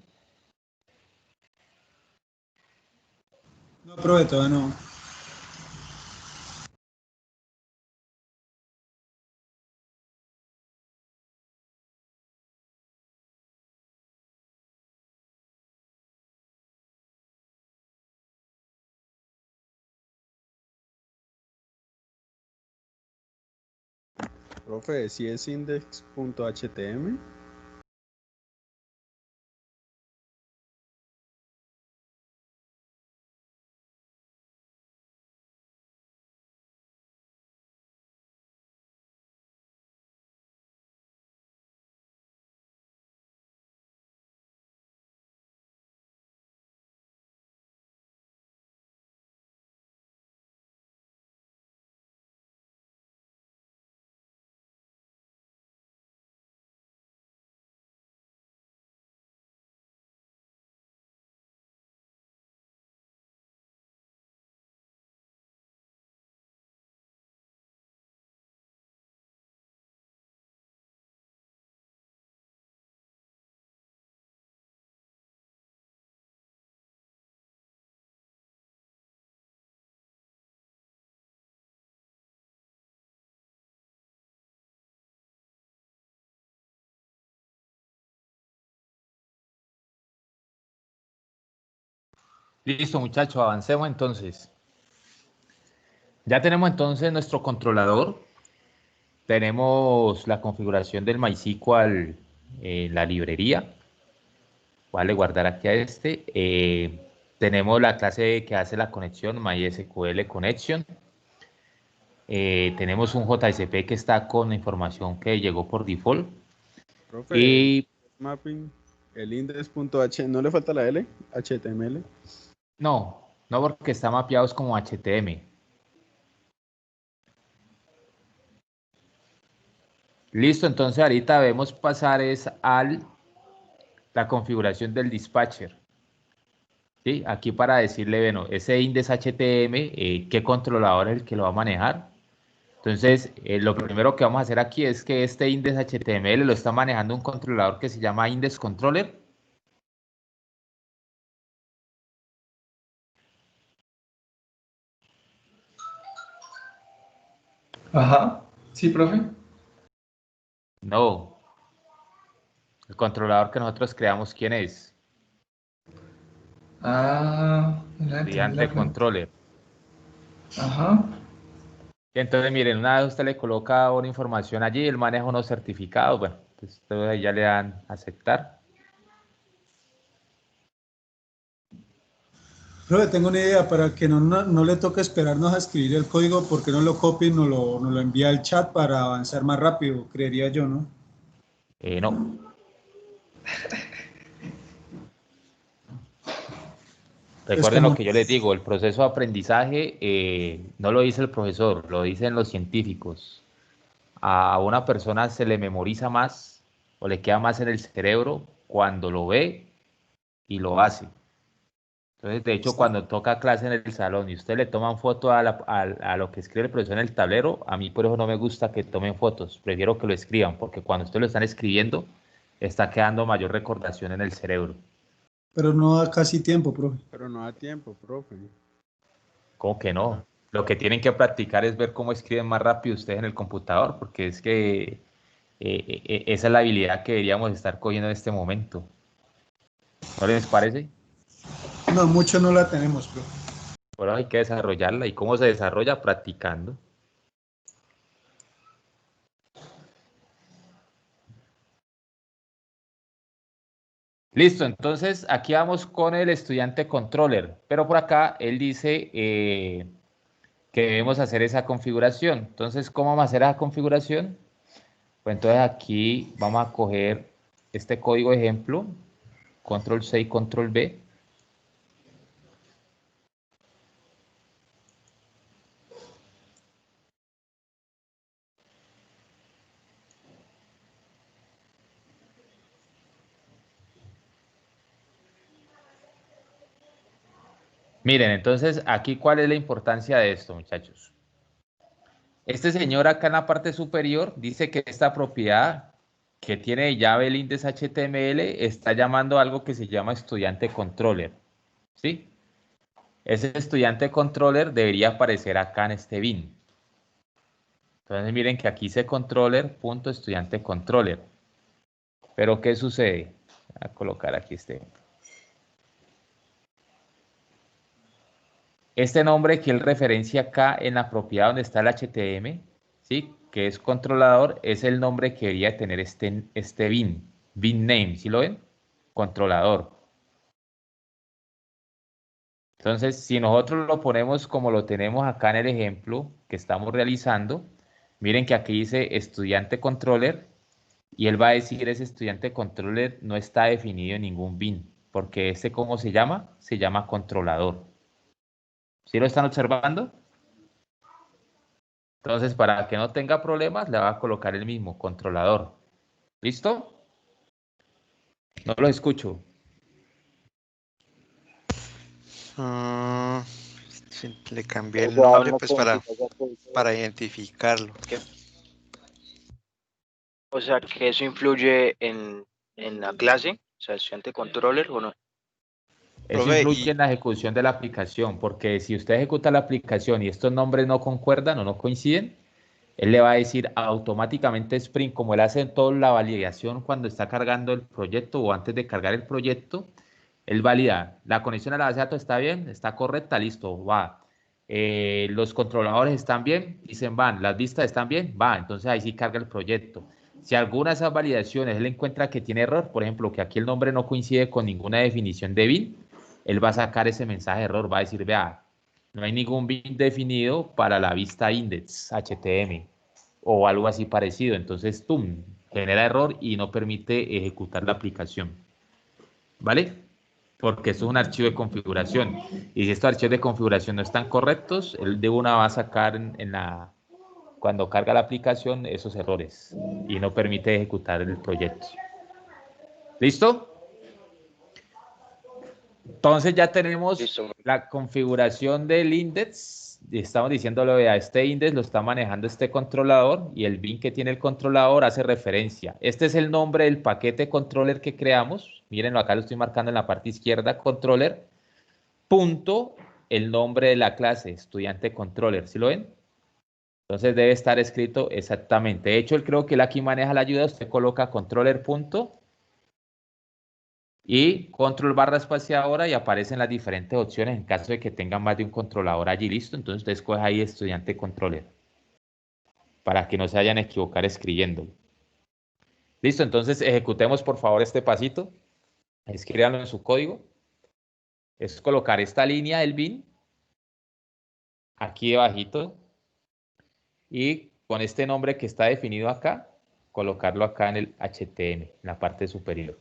No, profe, todavía no. Profe, si es index.htm. Listo, muchachos, avancemos entonces. Ya tenemos entonces nuestro controlador. Tenemos la configuración del MySQL en la librería. Vale, guardar aquí a este. Tenemos la clase que hace la conexión, MySQL Connection. Tenemos un JSP que está con la información que llegó por default. Profe, Y mapping, el index.h, ¿no le falta la L? HTML. no porque está mapeados como HTML. Listo, entonces ahorita debemos pasar es la configuración del dispatcher. ¿Sí? Aquí para decirle, bueno, ese index HTML, ¿qué controlador es el que lo va a manejar? Entonces, lo primero que vamos a hacer aquí es que este index HTML lo está manejando un controlador que se llama index controller. Ajá. Sí, profe. No, el controlador que nosotros creamos, ¿quién es? Ah, ya entendí la Estudiante pregunta. controller. Ajá. Entonces, miren, una vez usted le coloca una información allí, él maneja unos certificados, bueno, pues ustedes ahí ya le dan a aceptar. Profe, tengo una idea para que no le toque esperarnos a escribir el código, porque no lo copie y nos lo envía al chat para avanzar más rápido, creería yo, ¿no? No. Recuerden lo que yo les digo, el proceso de aprendizaje no lo dice el profesor, lo dicen los científicos. A una persona se le memoriza más o le queda más en el cerebro cuando lo ve y lo hace. Entonces, de hecho, cuando toca clase en el salón y usted le toman foto a lo que escribe el profesor en el tablero, a mí por eso no me gusta que tomen fotos, prefiero que lo escriban, porque cuando ustedes lo están escribiendo, está quedando mayor recordación en el cerebro. Pero no da casi tiempo, profe. Pero no da tiempo, profe. ¿Cómo que no? Lo que tienen que practicar es ver cómo escriben más rápido ustedes en el computador, porque es que esa es la habilidad que deberíamos estar cogiendo en este momento. ¿No les parece? No, mucho no la tenemos, profe. Bueno, hay que desarrollarla. ¿Y cómo se desarrolla? Practicando. Listo, entonces aquí vamos con el estudiante controller, pero por acá él dice que debemos hacer esa configuración. Entonces, ¿cómo vamos a hacer esa configuración? Pues entonces aquí vamos a coger este código ejemplo, control C y control V. Miren, entonces aquí cuál es la importancia de esto, muchachos. Este señor acá en la parte superior dice que esta propiedad que tiene de llave el index HTML está llamando a algo que se llama estudiante controller, ¿sí? Ese estudiante controller debería aparecer acá en este bin. Entonces miren que aquí dice controller.estudiante controller. Pero ¿qué sucede? Voy a colocar aquí este. Este nombre que él referencia acá en la propiedad donde está el HTML, ¿sí? Que es controlador, es el nombre que debería tener este bin name, ¿sí lo ven? Controlador. Entonces, si nosotros lo ponemos como lo tenemos acá en el ejemplo que estamos realizando, miren que aquí dice estudiante controller y él va a decir ese estudiante controller no está definido en ningún bin, porque este, ¿cómo se llama? Se llama controlador. ¿Sí lo están observando? Entonces, para que no tenga problemas, le va a colocar el mismo controlador. ¿Listo? No lo escucho. Sí, le cambié el nombre pues para identificarlo. O sea, que eso influye en la clase, o sea, estudiante controller o no. Eso Profe, influye en la ejecución de la aplicación, porque si usted ejecuta la aplicación y estos nombres no concuerdan o no coinciden, él le va a decir automáticamente Spring, como él hace en toda la validación cuando está cargando el proyecto o antes de cargar el proyecto, él valida, la conexión a la base de datos está bien, está correcta, listo, va. Los controladores están bien, dicen van, las vistas están bien, va, entonces ahí sí carga el proyecto. Si alguna de esas validaciones él encuentra que tiene error, por ejemplo, que aquí el nombre no coincide con ninguna definición de bin, él va a sacar ese mensaje de error, va a decir, vea, no hay ningún bin definido para la vista index HTML o algo así parecido. Entonces, ¡tum!, genera error y no permite ejecutar la aplicación. ¿Vale? Porque esto es un archivo de configuración. Y si estos archivos de configuración no están correctos, él de una va a sacar cuando carga la aplicación esos errores y no permite ejecutar el proyecto. ¿Listo? Entonces ya tenemos la configuración del index. Estamos diciéndole, vea, este index lo está manejando este controlador y el bin que tiene el controlador hace referencia. Este es el nombre del paquete controller que creamos. Mírenlo, acá lo estoy marcando en la parte izquierda, controller, punto, el nombre de la clase, estudiante controller. ¿Sí lo ven? Entonces debe estar escrito exactamente. De hecho, él creo que él aquí maneja la ayuda. Usted coloca controller punto y control barra espaciadora y aparecen las diferentes opciones en caso de que tengan más de un controlador allí. Listo. Entonces usted escoge ahí estudiante controller para que no se vayan a equivocar escribiéndolo. Listo. Entonces ejecutemos por favor este pasito. Escríbanlo en su código. Es colocar esta línea del bin aquí debajito. Y con este nombre que está definido acá, colocarlo acá en el HTML, en la parte superior.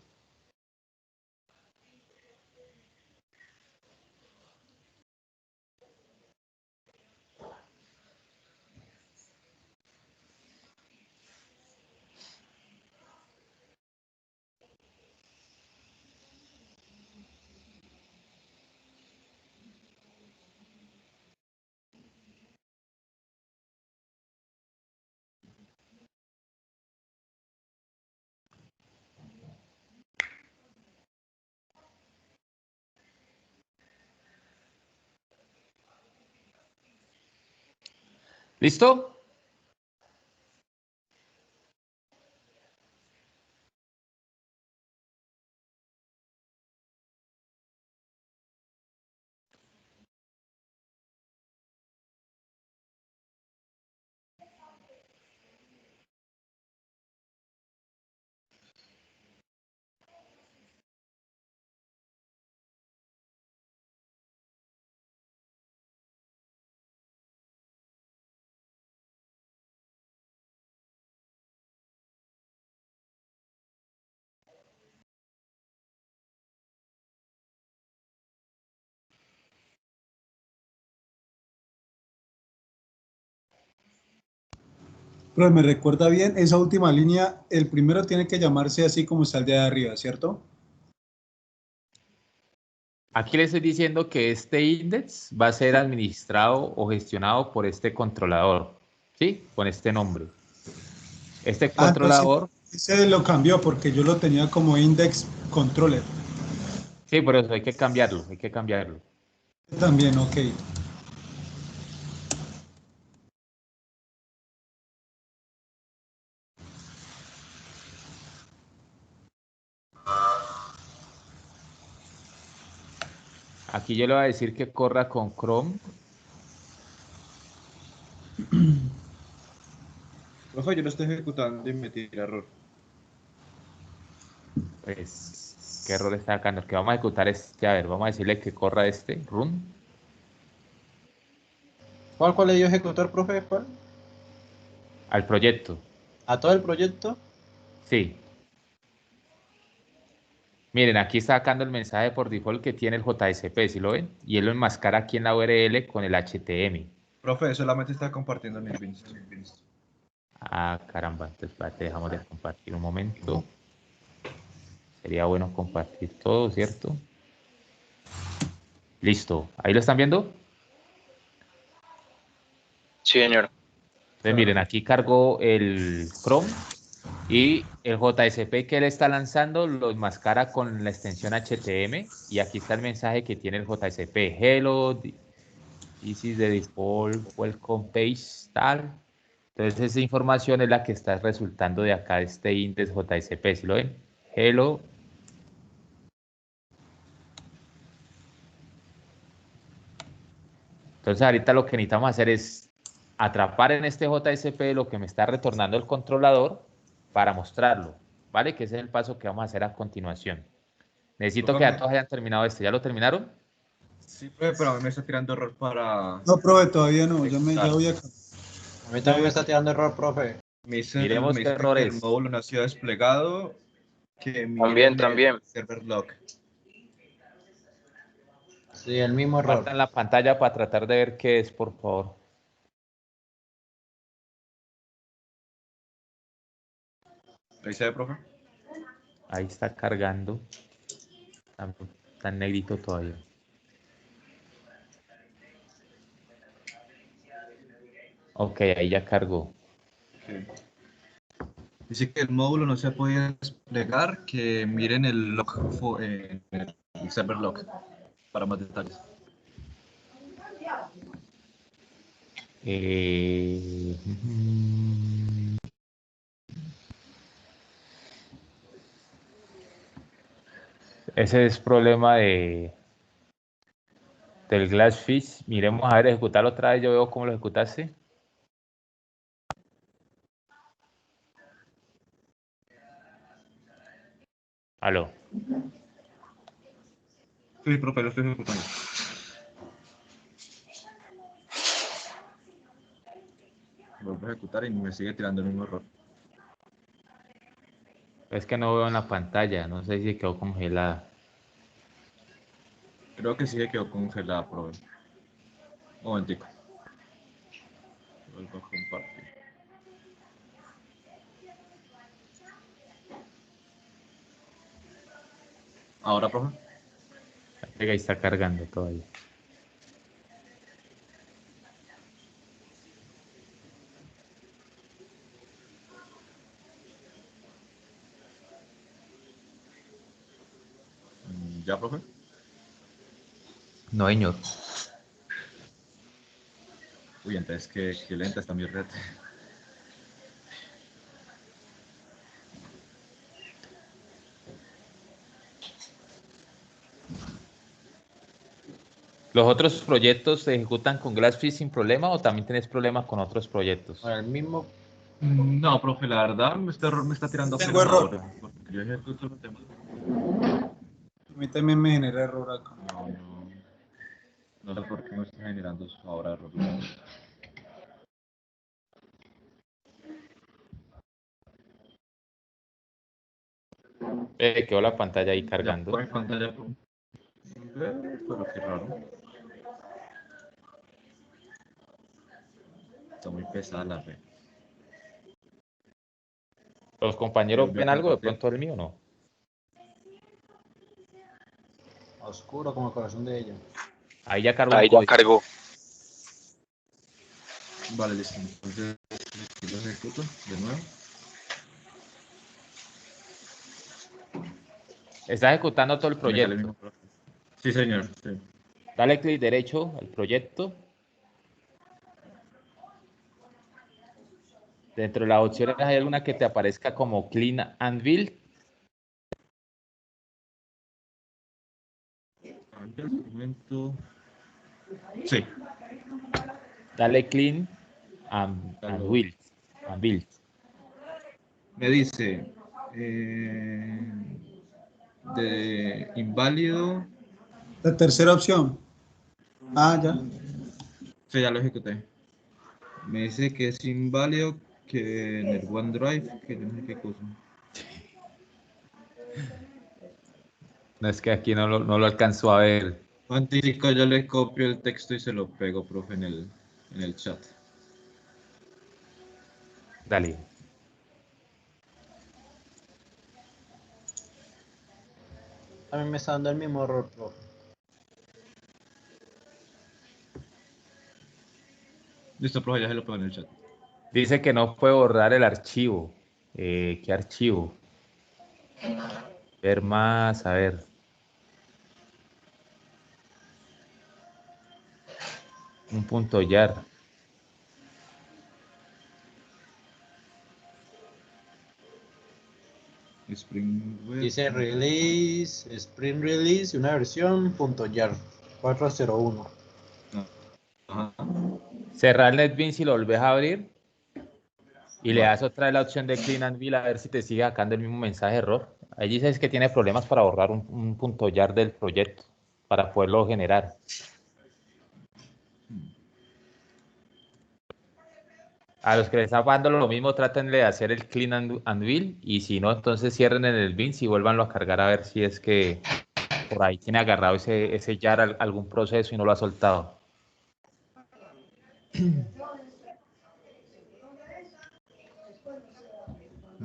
¿Listo? Pero me recuerda bien, esa última línea, el primero tiene que llamarse así como está el de arriba, ¿cierto? Aquí le estoy diciendo que este index va a ser administrado o gestionado por este controlador, ¿sí? Con este nombre. Este controlador... Entonces, ese lo cambió porque yo lo tenía como index controller. Sí, por eso hay que cambiarlo, hay que cambiarlo. También, ok. Aquí yo le voy a decir que corra con Chrome. Profe, yo lo estoy ejecutando y me tira error. Pues, ¿qué error está acá? Lo que vamos a ejecutar es, a ver, vamos a decirle que corra este, run. ¿Cuál le dio a ejecutar, profe? ¿Cuál? Al proyecto. ¿A todo el proyecto? Sí. Miren, aquí está sacando el mensaje por default que tiene el JSP, ¿sí lo ven? Y él lo enmascara aquí en la URL con el HTML. Profe, solamente está compartiendo mis bins. Ah, caramba, entonces espérate, dejamos de compartir un momento. Sería bueno compartir todo, ¿cierto? Listo, ¿ahí lo están viendo? Sí, señor. Entonces miren, aquí cargó el Chrome y el JSP que él está lanzando lo enmascara con la extensión HTML y aquí está el mensaje que tiene el JSP. Hello, this is the default welcome page, tal. Entonces esa información es la que está resultando de acá de este index JSP, ¿sí lo ven? Hello. Entonces ahorita lo que necesitamos hacer es atrapar en este JSP lo que me está retornando el controlador para mostrarlo, ¿vale? Que ese es el paso que vamos a hacer a continuación. Necesito que Profe, ya todos hayan terminado este. ¿Ya lo terminaron? Sí, profe, pero a mí me está tirando error para... No, profe, todavía no. Ya voy a... A mí también me está tirando error, profe. Me dice Miremos qué que errores. el módulo no ha sido desplegado, que miren También. el server log. Sí, el mismo error. Compartan la pantalla para tratar de ver qué es, por favor. ¿Ahí se ve, profe? Ahí está cargando. Está en negrito todavía. Ok, ahí ya cargó. Okay. Dice que el módulo no se ha podido desplegar, que miren el log, el server log para más detalles. Ese es problema del Glassfish. Miremos a ver, ejecutarlo otra vez. Yo veo cómo lo ejecutaste. Aló. Sí, profe, lo estoy ejecutando. Lo voy a ejecutar y me sigue tirando el mismo error. Es que no veo en la pantalla. No sé si quedó congelada. Creo que sí que quedó congelada, profe. Un momentico. Vuelvo a compartir. Ahora, profe. Ahí está cargando todavía. ¿Ya, profe? No, señor. Uy, entonces qué lenta está mi red. ¿Los otros proyectos se ejecutan con Glassfish sin problema o también tienes problemas con otros proyectos? El mismo. No, profe, la verdad me está tirando Tengo error. ahora. Porque yo ejecuto los temas. A mí también me genera error acá. No sé por qué me está generando ahora error. Quedó la pantalla ahí cargando. Ya, pantalla. Pero qué raro. Está muy pesada la red. ¿Los compañeros ven algo de pronto del mío o no? Oscuro como el corazón de ella. Ahí ya cargó. Ahí ya cargó. Vale, listo. Entonces, lo ejecuto de nuevo. Está ejecutando todo el proyecto. Sí, señor. Sí. Dale clic derecho al proyecto. Dentro de las opciones hay alguna que te aparezca como Clean and Build. Un momento. Sí. Dale Clean and Build. Me dice de inválido. La tercera opción. Ah, ya. Sí, ya lo ejecuté. Me dice que es inválido, que en el OneDrive, que yo no sé qué cosa. No, es que aquí no lo alcanzó a ver. Antico, yo le copio el texto y se lo pego, profe, en el chat. Dale. A mí me está dando el mismo error, profe. Listo, profe, ya se lo pego en el chat. Dice que no puede borrar el archivo. ¿Qué archivo? Ver más, a ver. Un punto .jar. Dice release, Spring Release y una versión .jar 401. Ajá. Cerrar NetBeans y lo volvés a abrir. Y le das otra vez la opción de Clean and Bill a ver si te sigue sacando el mismo mensaje de error. Allí dices que tiene problemas para borrar un punto jar del proyecto para poderlo generar. A los que les está pagando lo mismo, traten de hacer el Clean and Bill y si no, entonces cierren en el bin y vuélvanlo a cargar a ver si es que por ahí tiene agarrado ese jar algún proceso y no lo ha soltado.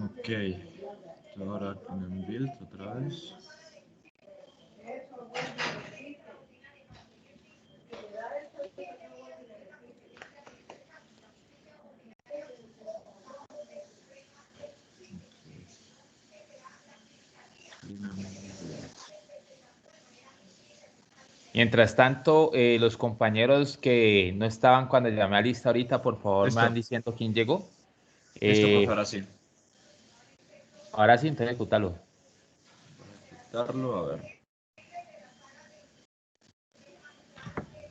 Ok. Ahora en build otra vez. Mientras tanto, los compañeros que no estaban cuando llamé a lista ahorita, por favor, Listo. me van diciendo quién llegó. Listo, profe, ahora sí. Ahora sí, entonces ejecútalo. Darlo, a ver.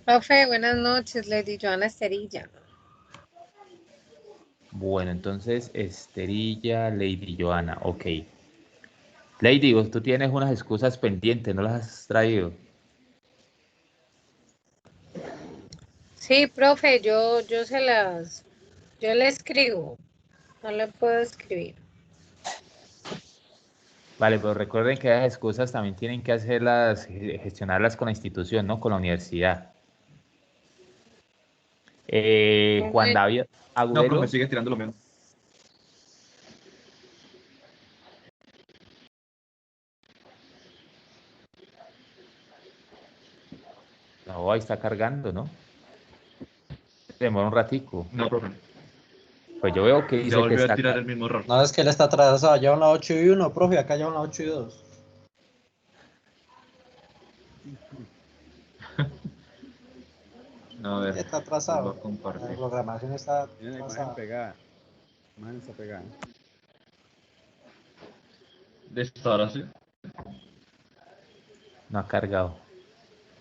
Profe, buenas noches, Lady Joana Esterilla. Bueno, entonces, Esterilla, Lady Joana, ok. Lady, tú tienes unas excusas pendientes, ¿no las has traído? Sí, profe, yo le escribo, no le puedo escribir. Vale, pero recuerden que esas excusas también tienen que hacerlas, gestionarlas con la institución, ¿no? Con la universidad. Juan David No, Agudelo. profe, sigue tirando lo mismo. No, ahí está cargando, ¿no? Demora un ratico. No, profe. Pues yo veo que Ya dice que volvió a está tirar el mismo error. No, es que él está atrasado. Llevan la 8 y 1, profe. Acá llevan la 8 y 2. A ver. Está Voy atrasado. a compartir. La programación está Tiene la imagen atrasada. pegada. La imagen está pegada. Listo, ahora sí. No ha cargado.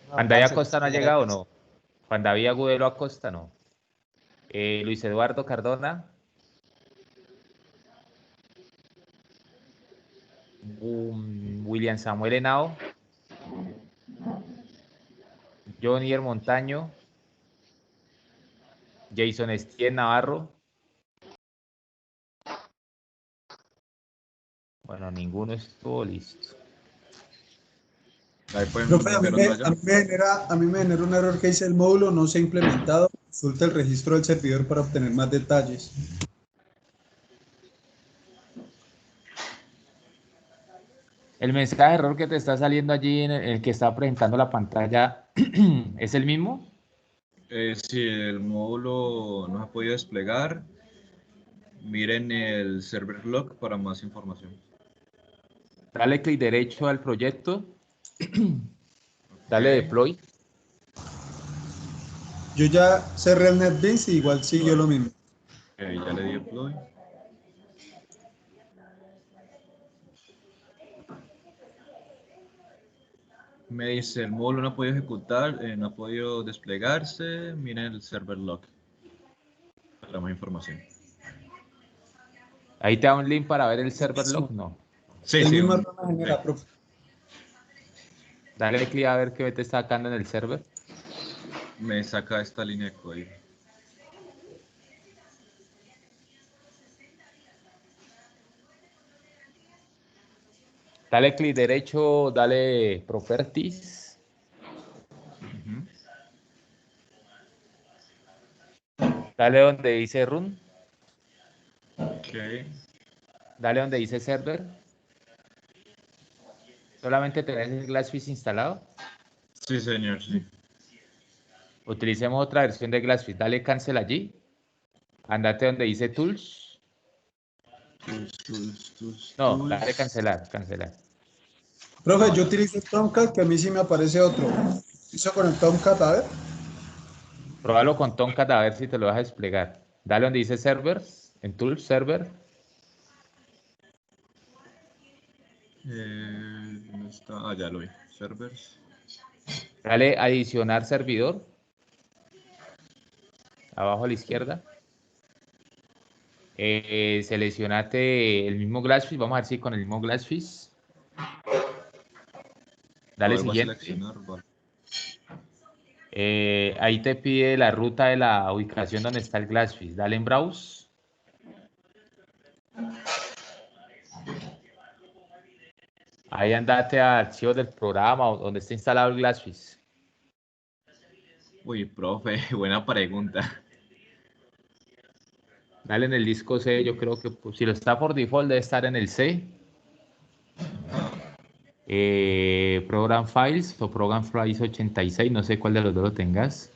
No, Juan David parce, Acosta no ha tiene llegado, que- ¿no? Juan David Agudelo Acosta, no. Luis Eduardo Cardona. William Samuel Henao. Jonier Montaño. Jason Estien Navarro. Bueno, ninguno estuvo listo. Ahí pueden Profe, ver otra ya. a mí me genera un error que dice el módulo no se ha implementado. Consulta el registro del servidor para obtener más detalles. El mensaje de error que te está saliendo allí en el que está presentando la pantalla, ¿es el mismo? Si el módulo no se ha podido desplegar, miren el server log para más información. Dale clic derecho al proyecto. Dale Ok. deploy. Yo ya cerré el NetBeans y igual siguió lo mismo. Ok, ya le di deploy. Me dice el módulo no ha podido ejecutar, no ha podido desplegarse. Miren el server log para más información. Ahí te da un link para ver el server log, no. Sí, El sí. mismo error me genera, profe. Dale clic a ver qué te está sacando en el server. Me saca esta línea de código. Dale clic derecho, dale properties. Dale donde dice run. Ok. Dale donde dice server. Solamente tenés el Glassfish instalado. Sí, señor, sí. Utilicemos otra versión de Glassfish. Dale cancel allí. Andate donde dice tools. No, dale cancelar, cancelar. Profe, yo utilizo el Tomcat, que a mí sí me aparece otro. ¿Hizo con el Tomcat? A ver. Pruébalo con Tomcat a ver si te lo vas a desplegar. Dale donde dice servers, en tools, server. ¿Dónde está? Ah, ya lo vi. Servers. Dale adicionar servidor. Abajo a la izquierda. Seleccionate el mismo Glassfish. Vamos a ver si con el mismo Glassfish. Dale Vuelvo a siguiente. seleccionar, vale. Ahí te pide la ruta de la ubicación donde está el Glassfish. Dale en Browse. Ahí andate a archivos del programa o donde está instalado el Glassfish. Uy, profe, buena pregunta. Dale en el disco C, yo creo que pues, si lo está por default debe estar en el C. Program Files o Program Files 86, no sé cuál de los dos lo tengas.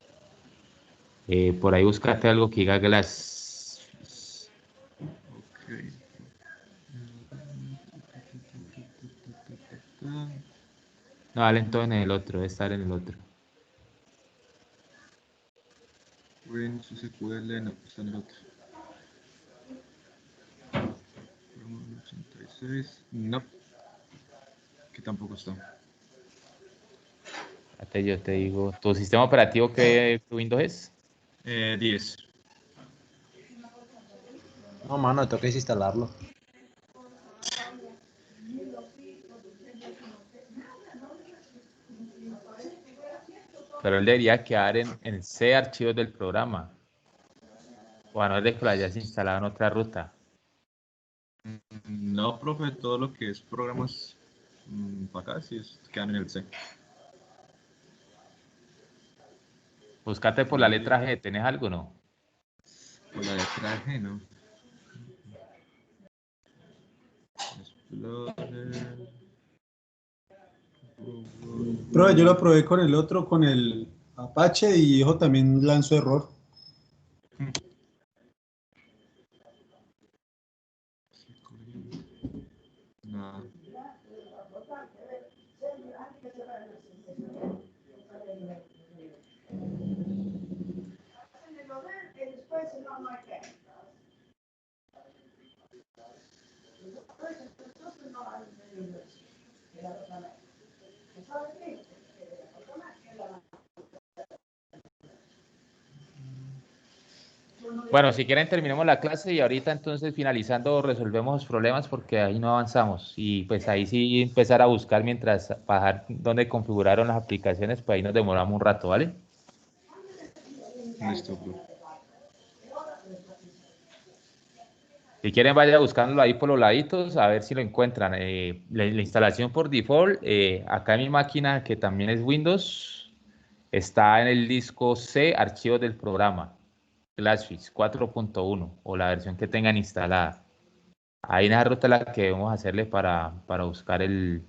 Por ahí búscate algo que diga Glass. Okay. No, dale entonces en el otro, debe estar en el otro. Win, SQL, no, está en el otro. 86, no. Que tampoco está. Yo te digo, ¿tu sistema operativo qué Windows es? 10. No, mano, toca instalarlo. Pero él debería quedar en C archivos del programa. O a no ser de que lo hayas instalado en otra ruta. No, profe, todo lo que es programas para acá sí quedan en el C. Búscate por la letra G, ¿tenés algo o no? Por la letra G, ¿no? Profe, yo lo probé con el otro, con el Apache, y hijo también lanzó error. No. Bueno, si quieren terminemos la clase y ahorita entonces finalizando resolvemos los problemas porque ahí no avanzamos y pues ahí sí empezar a buscar mientras bajar donde configuraron las aplicaciones, pues ahí nos demoramos un rato, ¿vale? Listo, profe. Si quieren vaya buscándolo ahí por los laditos a ver si lo encuentran. La instalación por default, acá en mi máquina que también es Windows, está en el disco C, archivos del programa, Glassfish 4.1 o la versión que tengan instalada. Ahí en esa ruta es la que debemos hacerle para buscar el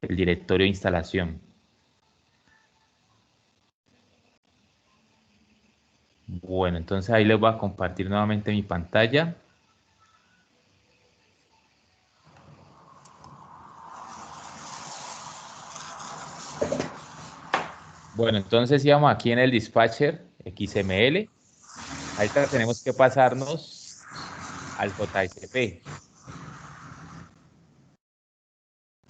directorio de instalación. Bueno, entonces ahí les voy a compartir nuevamente mi pantalla. Bueno, entonces íbamos aquí en el dispatcher XML. Ahorita tenemos que pasarnos al JSP.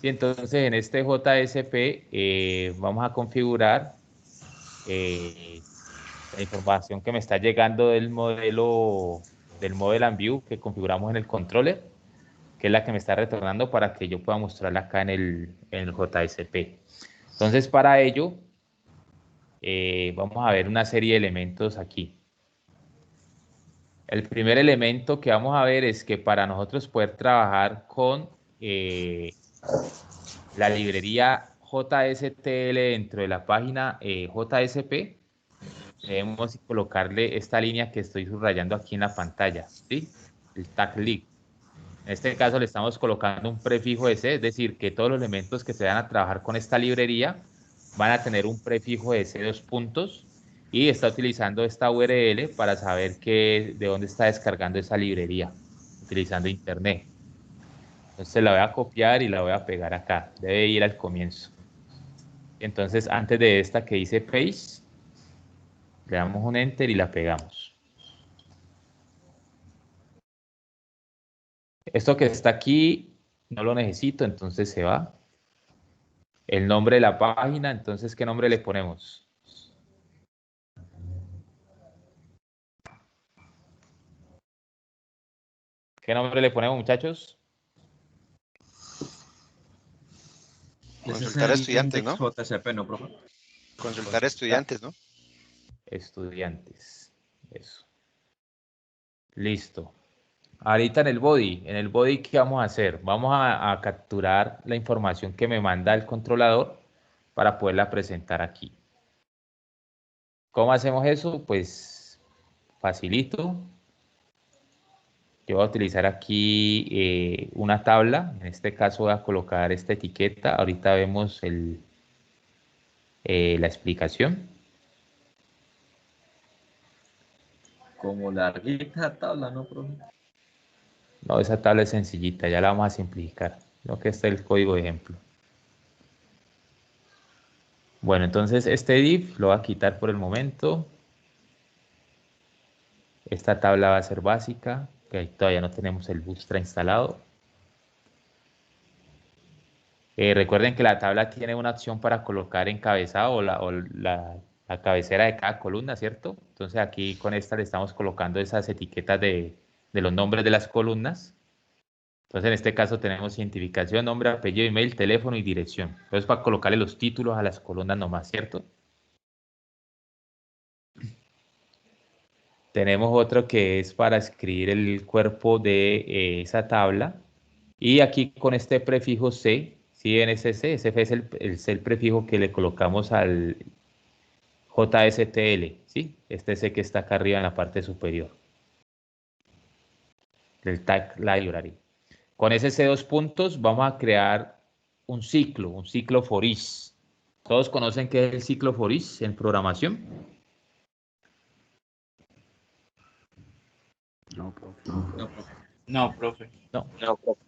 Sí, entonces en este JSP vamos a configurar la información que me está llegando del modelo and view que configuramos en el controller, que es la que me está retornando para que yo pueda mostrarla acá en el JSP. Entonces para ello vamos a ver una serie de elementos aquí. El primer elemento que vamos a ver es que para nosotros poder trabajar con la librería JSTL dentro de la página JSP, debemos colocarle esta línea que estoy subrayando aquí en la pantalla, ¿sí? El tag lib. En este caso le estamos colocando un prefijo S, es decir, que todos los elementos que se van a trabajar con esta librería van a tener un prefijo de S, 2 puntos, y está utilizando esta URL para saber de dónde está descargando esa librería, utilizando internet. Entonces la voy a copiar y la voy a pegar acá, debe ir al comienzo. Entonces antes de esta que dice paste, le damos un enter y la pegamos. Esto que está aquí no lo necesito, entonces se va. El nombre de la página, entonces, ¿qué nombre le ponemos? ¿Qué nombre le ponemos, muchachos? Consultar estudiantes, ¿no? JCP, ¿no, profe? Consultar estudiantes, ¿no? Estudiantes. Eso. Listo. Ahorita en el body, ¿qué vamos a hacer? Vamos a capturar la información que me manda el controlador para poderla presentar aquí. ¿Cómo hacemos eso? Pues facilito. Yo voy a utilizar aquí una tabla. En este caso voy a colocar esta etiqueta. Ahorita vemos la explicación. Como larguita tabla, ¿no, profe? No, esa tabla es sencillita, ya la vamos a simplificar. Lo que está el código de ejemplo. Bueno, entonces este div lo voy a quitar por el momento. Esta tabla va a ser básica, que todavía no tenemos el Bootstrap instalado. Recuerden que la tabla tiene una opción para colocar encabezado o la cabecera de cada columna, ¿cierto? Entonces aquí con esta le estamos colocando esas etiquetas de los nombres de las columnas. Entonces en este caso tenemos identificación, nombre, apellido, email, teléfono y dirección. Entonces para colocarle los títulos a las columnas nomás, ¿cierto? Tenemos otro que es para escribir el cuerpo de esa tabla. Y aquí con este prefijo C, ¿sí ven ese C? Ese es el prefijo que le colocamos al JSTL, ¿sí? Este C que está acá arriba en la parte superior del tag library. Con ese C2 puntos vamos a crear un ciclo for each. ¿Todos conocen qué es el ciclo for each en programación? No, profe. No, profe. No. No, profe.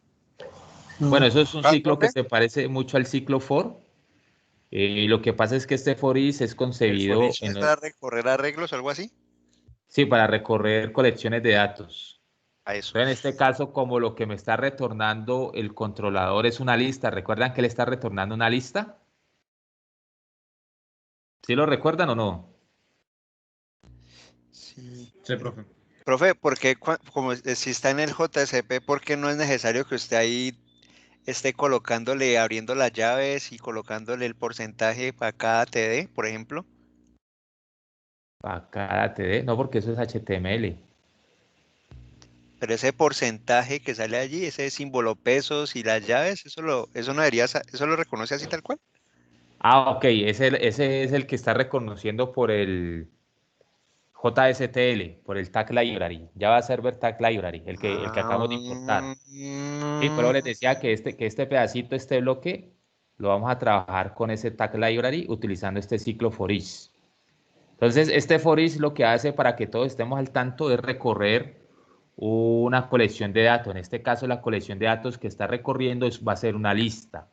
Bueno, eso es un Ah, ciclo que profe. se parece mucho al ciclo for. Lo que pasa es que este for each es ¿El concebido for each es para recorrer arreglos o algo así? sí, para recorrer colecciones de datos. A eso. Entonces, en este caso, como lo que me está retornando el controlador es una lista, ¿recuerdan que le está retornando una lista? ¿Sí lo recuerdan o no? Sí. Sí, profe. Profe, ¿por qué como si está en el JSP, por qué no es necesario que usted ahí esté colocándole, abriendo las llaves y colocándole el porcentaje para cada TD, por ejemplo? Para cada TD, no, porque eso es HTML. Pero ese porcentaje que sale allí, ese símbolo pesos y las llaves, eso no debería, eso lo reconoce así tal cual. Ah, ok, ese es el que está reconociendo por el JSTL, por el Tag Library, Java Server Tag Library, el que acabamos de importar. Sí, pero les decía que este pedacito, este bloque, lo vamos a trabajar con ese Tag Library utilizando este ciclo for each. Entonces, este for each lo que hace para que todos estemos al tanto es recorrer una colección de datos. En este caso, la colección de datos que está recorriendo va a ser una lista.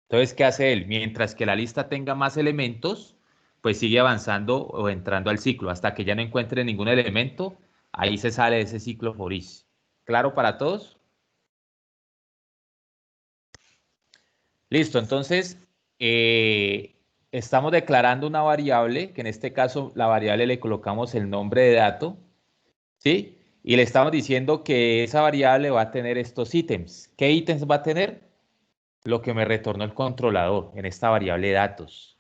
Entonces, ¿qué hace él? Mientras que la lista tenga más elementos, pues sigue avanzando o entrando al ciclo. Hasta que ya no encuentre ningún elemento, ahí se sale de ese ciclo for each. ¿Claro para todos? Listo, entonces estamos declarando una variable, que en este caso la variable le colocamos el nombre de dato, ¿sí? Y le estamos diciendo que esa variable va a tener estos ítems. ¿Qué ítems va a tener? Lo que me retornó el controlador en esta variable de datos.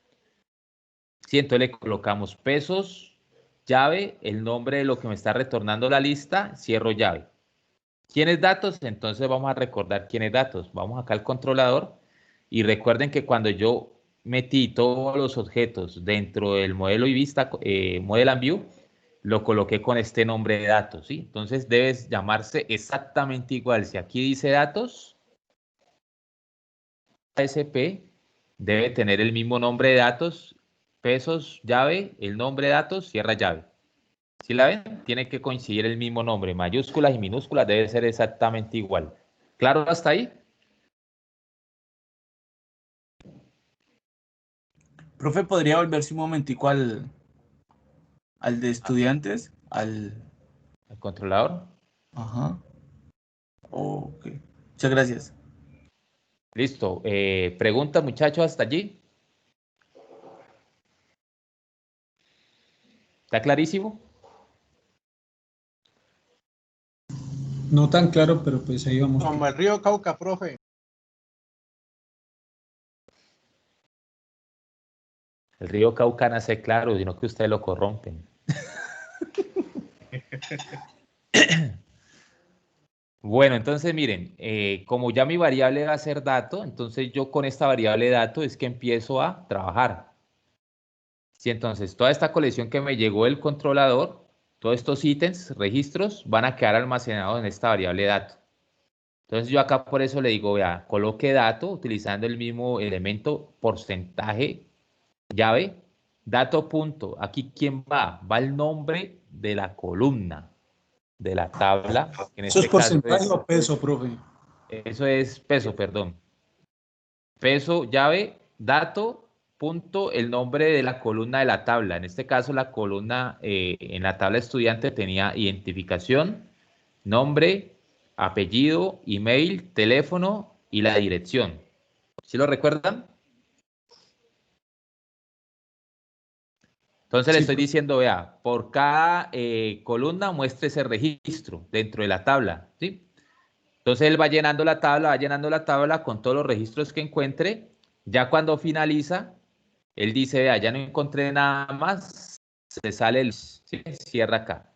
Sí, entonces le colocamos pesos, llave, el nombre de lo que me está retornando la lista, cierro llave. ¿Quiénes datos? Entonces vamos a recordar quiénes datos. Vamos acá al controlador y recuerden que cuando yo metí todos los objetos dentro del modelo y vista, Model and View, lo coloqué con este nombre de datos, ¿sí? Entonces debes llamarse exactamente igual. Si aquí dice datos, ASP debe tener el mismo nombre de datos, pesos, llave, el nombre de datos, cierra llave. ¿Sí la ven? Tiene que coincidir el mismo nombre, mayúsculas y minúsculas debe ser exactamente igual. ¿Claro hasta ahí? Profe, ¿podría volverse un momentico al de estudiantes? ¿El controlador? Ajá. Ok. Muchas gracias. Listo. ¿Preguntas, muchachos, hasta allí? ¿Está clarísimo? No tan claro, pero pues ahí vamos. Como el río Cauca, profe. El río Cauca nace claro, sino que ustedes lo corrompen. Bueno, entonces miren, como ya mi variable va a ser dato, entonces yo con esta variable dato es que empiezo a trabajar. Sí, entonces toda esta colección que me llegó del controlador, todos estos ítems, registros, van a quedar almacenados en esta variable dato. Entonces yo acá por eso le digo, vea, coloque dato utilizando el mismo elemento porcentaje llave, dato punto. Aquí, ¿quién va? Va el nombre de la columna, de la tabla. En ¿Eso es este caso porcentaje o peso, profe? eso es peso, perdón. Peso, llave, dato, punto, el nombre de la columna de la tabla. En este caso, la columna en la tabla estudiante tenía identificación, nombre, apellido, email, teléfono y la dirección. ¿Sí lo recuerdan? Entonces le estoy diciendo, vea, por cada columna muestre ese registro dentro de la tabla, ¿sí? Entonces él va llenando la tabla con todos los registros que encuentre. Ya cuando finaliza, él dice, vea, ya no encontré nada más, se sale el, ¿sí? Cierra acá.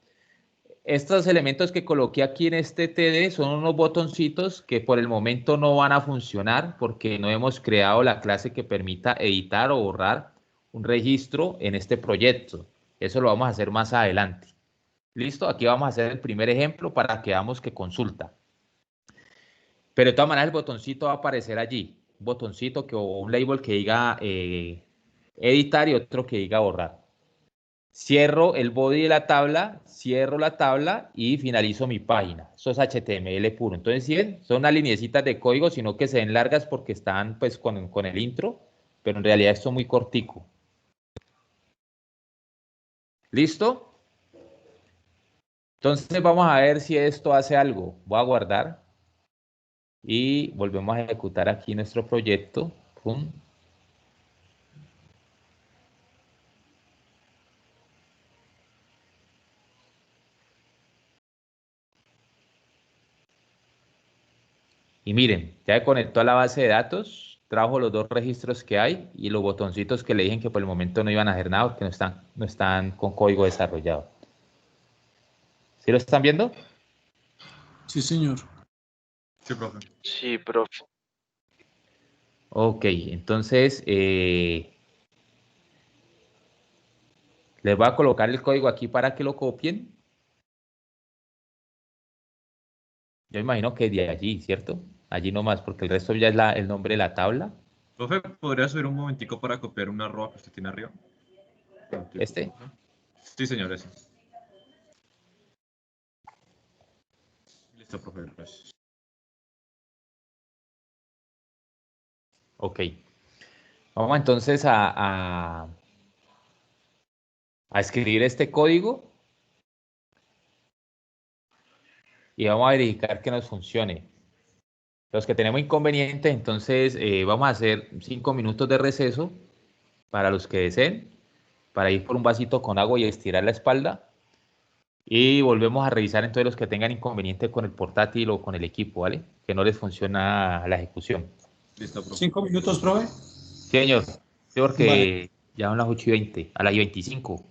Estos elementos que coloqué aquí en este TD son unos botoncitos que por el momento no van a funcionar porque no hemos creado la clase que permita editar o borrar un registro en este proyecto. Eso lo vamos a hacer más adelante. ¿Listo? Aquí vamos a hacer el primer ejemplo para que veamos que consulta. Pero de todas maneras el botoncito va a aparecer allí. Un botoncito o un label que diga editar y otro que diga borrar. Cierro el body de la tabla, cierro la tabla y finalizo mi página. Eso es HTML puro. Entonces, ¿sí? Son unas lineecitas de código, sino que se ven largas porque están pues con el intro, pero en realidad esto es muy cortico. ¿Listo? Entonces vamos a ver si esto hace algo. Voy a guardar y volvemos a ejecutar aquí nuestro proyecto. Pum. Y miren, ya conectó a la base de datos, trajo los dos registros que hay y los botoncitos que le dije que por el momento no iban a hacer nada porque no están con código desarrollado. ¿Sí lo están viendo? Sí, señor. Sí, profe. Sí, profe. Ok, entonces les voy a colocar el código aquí para que lo copien. Yo imagino que de allí, ¿cierto? Allí nomás, porque el resto ya es el nombre de la tabla. Profe, ¿podría subir un momentico para copiar una arroba que usted tiene arriba? ¿Este? Sí, señor, ese. Listo, profe, gracias. Ok. Vamos entonces a escribir este código y vamos a verificar que nos funcione. Los que tenemos inconvenientes, entonces vamos a hacer 5 minutos de receso para los que deseen, para ir por un vasito con agua y estirar la espalda. Y volvemos a revisar entonces los que tengan inconveniente con el portátil o con el equipo, ¿vale? Que no les funciona la ejecución. Listo, profe. 5 minutos, profe. Sí, señor. Sí, porque ya son las 8:20, a las 25.